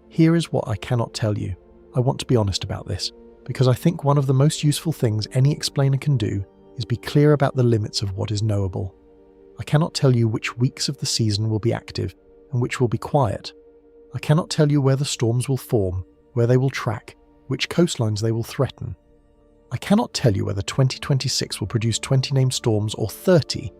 Here is what I cannot tell you. I want to be honest about this, because I think one of the most useful things any explainer can do is be clear about the limits of what is knowable. I cannot tell you which weeks of the season will be active and which will be quiet. I cannot tell you where the storms will form, where they will track, which coastlines they will threaten. I cannot tell you whether 2026 will produce 20 named storms or 30.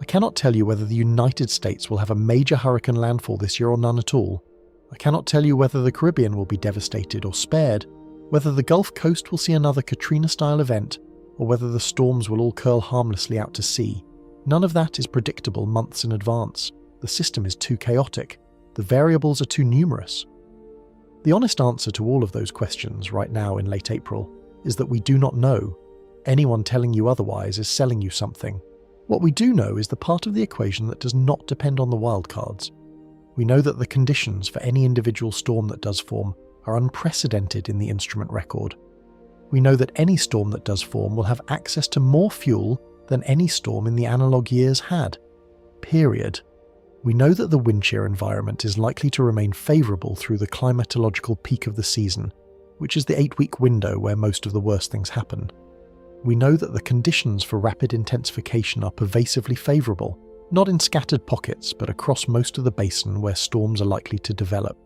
I cannot tell you whether the United States will have a major hurricane landfall this year or none at all. I cannot tell you whether the Caribbean will be devastated or spared, whether the Gulf Coast will see another Katrina-style event, or whether the storms will all curl harmlessly out to sea. None of that is predictable months in advance. The system is too chaotic. The variables are too numerous. The honest answer to all of those questions right now in late April is that we do not know. Anyone telling you otherwise is selling you something. What we do know is the part of the equation that does not depend on the wildcards. We know that the conditions for any individual storm that does form are unprecedented in the instrument record. We know that any storm that does form will have access to more fuel than any storm in the analog years had. Period. We know that the wind shear environment is likely to remain favourable through the climatological peak of the season, which is the 8-week window where most of the worst things happen. We know that the conditions for rapid intensification are pervasively favourable, not in scattered pockets, but across most of the basin where storms are likely to develop.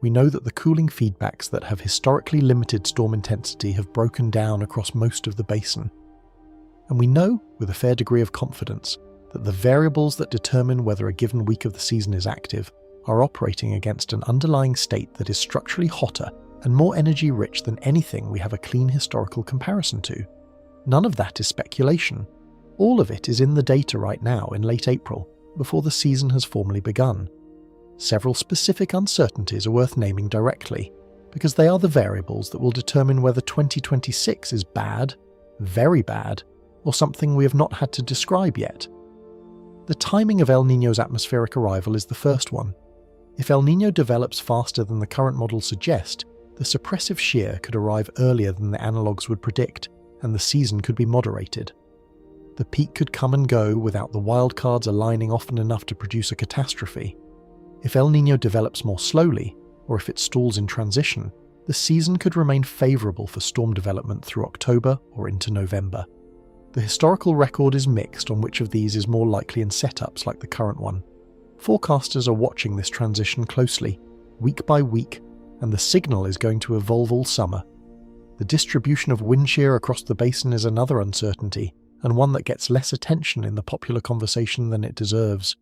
We know that the cooling feedbacks that have historically limited storm intensity have broken down across most of the basin. And we know, with a fair degree of confidence, that the variables that determine whether a given week of the season is active are operating against an underlying state that is structurally hotter and more energy-rich than anything we have a clean historical comparison to. None of that is speculation. All of it is in the data right now in late April, before the season has formally begun. Several specific uncertainties are worth naming directly, because they are the variables that will determine whether 2026 is bad, very bad, or something we have not had to describe yet. The timing of El Niño's atmospheric arrival is the first one. If El Niño develops faster than the current models suggest, the suppressive shear could arrive earlier than the analogues would predict, and the season could be moderated. The peak could come and go without the wildcards aligning often enough to produce a catastrophe. If El Niño develops more slowly, or if it stalls in transition, the season could remain favourable for storm development through October or into November. The historical record is mixed on which of these is more likely in setups like the current one. Forecasters are watching this transition closely, week by week, and the signal is going to evolve all summer. The distribution of wind shear across the basin is another uncertainty, and one that gets less attention in the popular conversation than it deserves.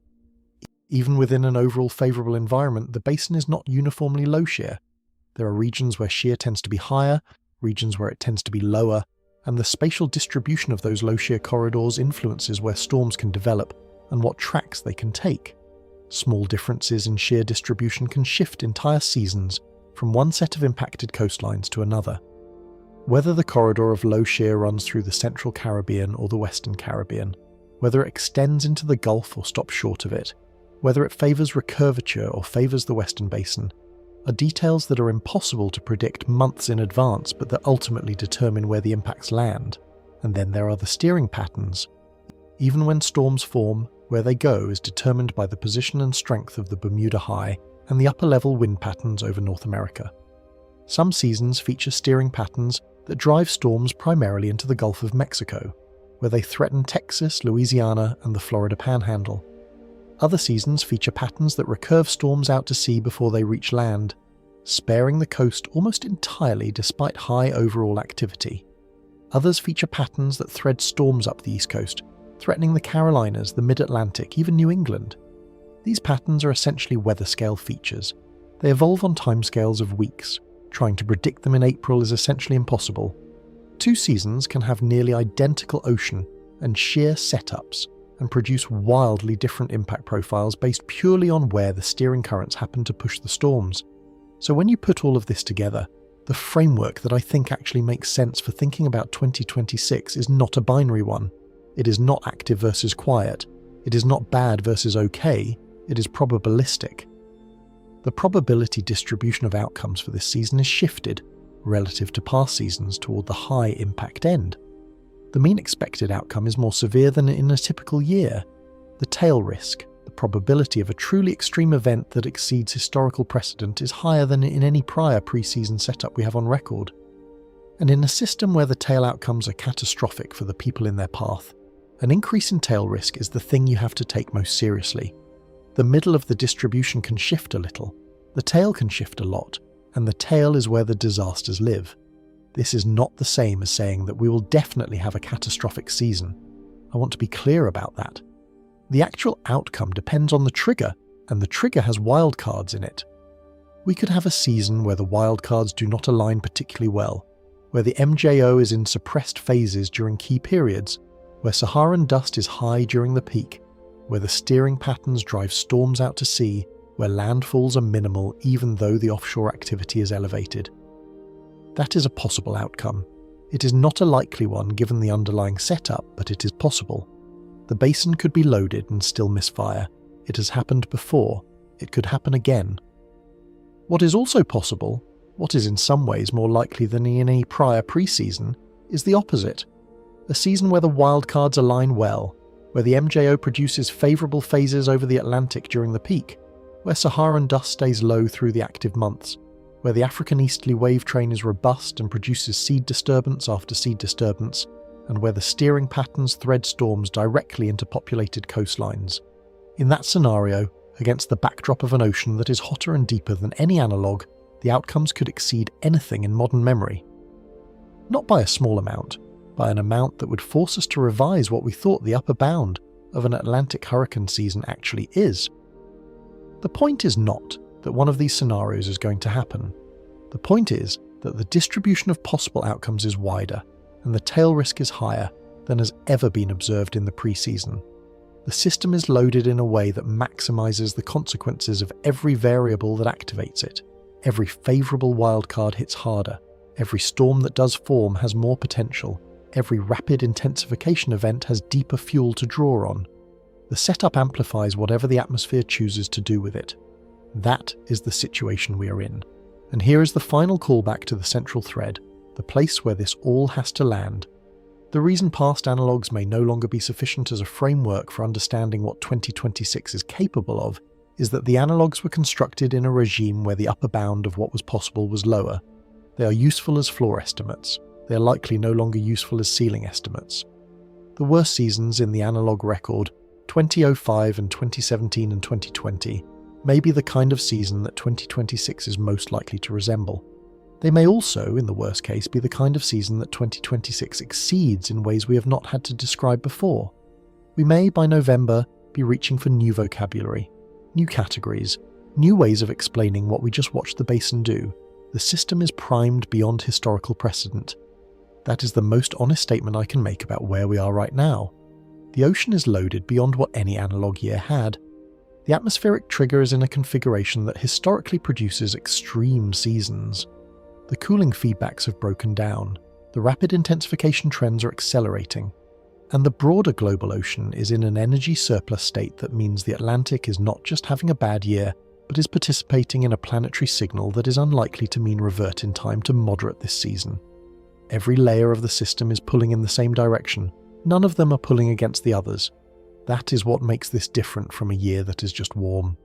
Even within an overall favourable environment, the basin is not uniformly low shear. There are regions where shear tends to be higher, regions where it tends to be lower, and the spatial distribution of those low shear corridors influences where storms can develop and what tracks they can take. Small differences in shear distribution can shift entire seasons from one set of impacted coastlines to another. Whether the corridor of low shear runs through the Central Caribbean or the Western Caribbean, whether it extends into the Gulf or stops short of it, whether it favours recurvature or favours the Western Basin, are details that are impossible to predict months in advance but that ultimately determine where the impacts land. And then there are the steering patterns. Even when storms form, where they go is determined by the position and strength of the Bermuda High and the upper-level wind patterns over North America. Some seasons feature steering patterns that drive storms primarily into the Gulf of Mexico, where they threaten Texas, Louisiana, and the Florida Panhandle. Other seasons feature patterns that recurve storms out to sea before they reach land, sparing the coast almost entirely despite high overall activity. Others feature patterns that thread storms up the East Coast, threatening the Carolinas, the Mid-Atlantic, even New England. These patterns are essentially weather scale features. They evolve on timescales of weeks. Trying to predict them in April is essentially impossible. Two seasons can have nearly identical ocean and shear setups and produce wildly different impact profiles based purely on where the steering currents happen to push the storms. So when you put all of this together, the framework that I think actually makes sense for thinking about 2026 is not a binary one. It is not active versus quiet. It is not bad versus okay. It is probabilistic. The probability distribution of outcomes for this season is shifted, relative to past seasons, toward the high impact end. The mean expected outcome is more severe than in a typical year. The tail risk, the probability of a truly extreme event that exceeds historical precedent, is higher than in any prior pre-season setup we have on record. And in a system where the tail outcomes are catastrophic for the people in their path, an increase in tail risk is the thing you have to take most seriously. The middle of the distribution can shift a little, the tail can shift a lot, and the tail is where the disasters live. This is not the same as saying that we will definitely have a catastrophic season. I want to be clear about that. The actual outcome depends on the trigger, and the trigger has wildcards in it. We could have a season where the wildcards do not align particularly well, where the MJO is in suppressed phases during key periods, where Saharan dust is high during the peak, where the steering patterns drive storms out to sea, where landfalls are minimal even though the offshore activity is elevated. That is a possible outcome. It is not a likely one given the underlying setup, but it is possible. The basin could be loaded and still misfire. It has happened before. It could happen again. What is also possible, what is in some ways more likely than in any prior pre-season, is the opposite. A season where the wildcards align well, where the MJO produces favourable phases over the Atlantic during the peak, where Saharan dust stays low through the active months, where the African easterly wave train is robust and produces seed disturbance after seed disturbance, and where the steering patterns thread storms directly into populated coastlines. In that scenario, against the backdrop of an ocean that is hotter and deeper than any analogue, the outcomes could exceed anything in modern memory. Not by a small amount, by an amount that would force us to revise what we thought the upper bound of an Atlantic hurricane season actually is. The point is not that one of these scenarios is going to happen. The point is that the distribution of possible outcomes is wider, and the tail risk is higher than has ever been observed in the pre-season. The system is loaded in a way that maximizes the consequences of every variable that activates it. Every favourable wildcard hits harder. Every storm that does form has more potential. Every rapid intensification event has deeper fuel to draw on. The setup amplifies whatever the atmosphere chooses to do with it. That is the situation we are in. And here is the final callback to the central thread, the place where this all has to land. The reason past analogues may no longer be sufficient as a framework for understanding what 2026 is capable of is that the analogues were constructed in a regime where the upper bound of what was possible was lower. They are useful as floor estimates. They are likely no longer useful as ceiling estimates. The worst seasons in the analogue record, 2005 and 2017 and 2020, may be the kind of season that 2026 is most likely to resemble. They may also, in the worst case, be the kind of season that 2026 exceeds in ways we have not had to describe before. We may, by November, be reaching for new vocabulary, new categories, new ways of explaining what we just watched the basin do. The system is primed beyond historical precedent. That is the most honest statement I can make about where we are right now. The ocean is loaded beyond what any analogue year had. The atmospheric trigger is in a configuration that historically produces extreme seasons. The cooling feedbacks have broken down, the rapid intensification trends are accelerating, and the broader global ocean is in an energy surplus state that means the Atlantic is not just having a bad year, but is participating in a planetary signal that is unlikely to mean revert in time to moderate this season. Every layer of the system is pulling in the same direction. None of them are pulling against the others. That is what makes this different from a year that is just warm.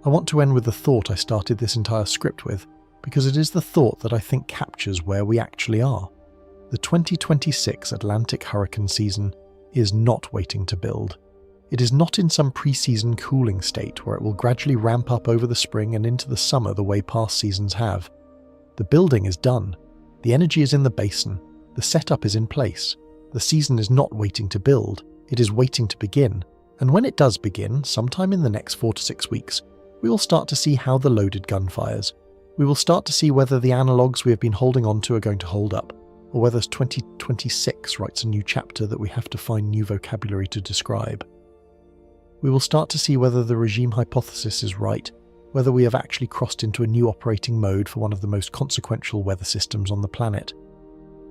I want to end with the thought I started this entire script with, because it is the thought that I think captures where we actually are. The 2026 Atlantic hurricane season is not waiting to build. It is not in some pre-season cooling state where it will gradually ramp up over the spring and into the summer the way past seasons have. The building is done. The energy is in the basin. The setup is in place. The season is not waiting to build. It is waiting to begin. And when it does begin, sometime in the next 4 to 6 weeks, we will start to see how the loaded gun fires. We will start to see whether the analogues we have been holding on to are going to hold up, or whether 2026 writes a new chapter that we have to find new vocabulary to describe. We will start to see whether the regime hypothesis is right, whether we have actually crossed into a new operating mode for one of the most consequential weather systems on the planet.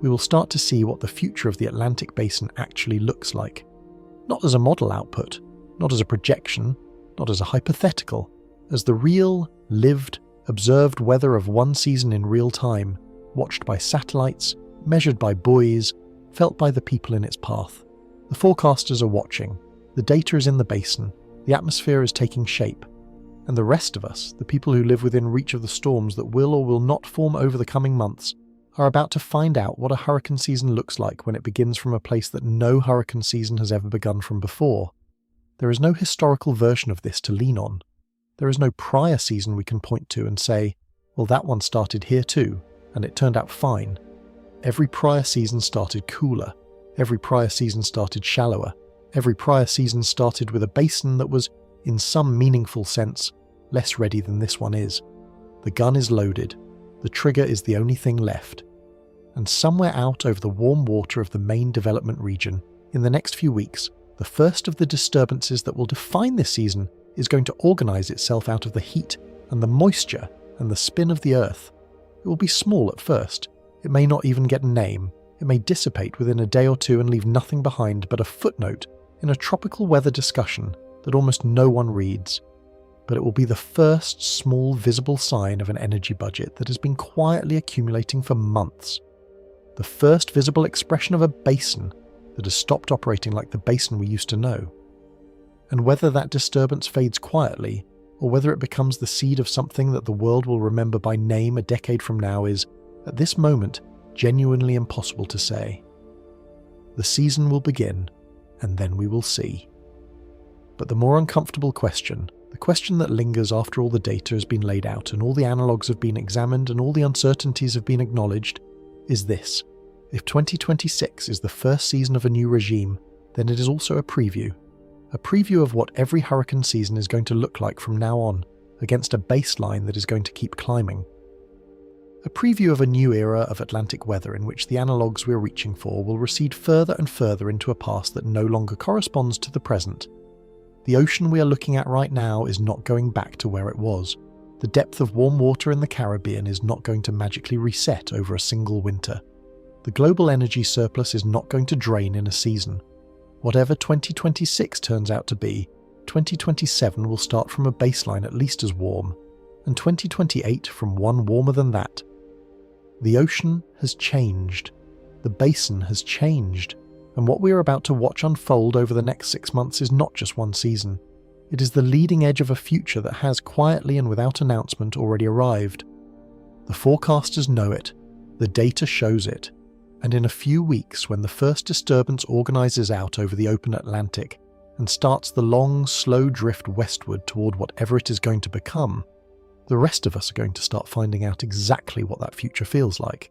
We will start to see what the future of the Atlantic basin actually looks like. Not as a model output, not as a projection, not as a hypothetical, as the real, lived, observed weather of one season in real time, watched by satellites, measured by buoys, felt by the people in its path. The forecasters are watching, the data is in the basin, the atmosphere is taking shape, and the rest of us, the people who live within reach of the storms that will or will not form over the coming months, are about to find out what a hurricane season looks like when it begins from a place that no hurricane season has ever begun from before. There is no historical version of this to lean on. There is no prior season we can point to and say, well, that one started here too, and it turned out fine. Every prior season started cooler. Every prior season started shallower. Every prior season started with a basin that was, in some meaningful sense, less ready than this one is. The gun is loaded. The trigger is the only thing left. And somewhere out over the warm water of the main development region, in the next few weeks, the first of the disturbances that will define this season is going to organise itself out of the heat and the moisture and the spin of the earth. It will be small at first. It may not even get a name. It may dissipate within a day or two and leave nothing behind but a footnote in a tropical weather discussion that almost no one reads. But it will be the first small visible sign of an energy budget that has been quietly accumulating for months. The first visible expression of a basin that has stopped operating like the basin we used to know. And whether that disturbance fades quietly, or whether it becomes the seed of something that the world will remember by name a decade from now is, at this moment, genuinely impossible to say. The season will begin, and then we will see. But the more uncomfortable question, the question that lingers after all the data has been laid out and all the analogues have been examined and all the uncertainties have been acknowledged, is this. If 2026 is the first season of a new regime, then it is also a preview of what every hurricane season is going to look like from now on, against a baseline that is going to keep climbing. A preview of a new era of Atlantic weather in which the analogues we're reaching for will recede further and further into a past that no longer corresponds to the present. The ocean we are looking at right now is not going back to where it was. The depth of warm water in the Caribbean is not going to magically reset over a single winter. The global energy surplus is not going to drain in a season. Whatever 2026 turns out to be, 2027 will start from a baseline at least as warm, and 2028 from one warmer than that. The ocean has changed. The basin has changed. And what we are about to watch unfold over the next 6 months is not just one season. It is the leading edge of a future that has quietly and without announcement already arrived. The forecasters know it. The data shows it. And in a few weeks, when the first disturbance organises out over the open Atlantic and starts the long, slow drift westward toward whatever it is going to become, the rest of us are going to start finding out exactly what that future feels like.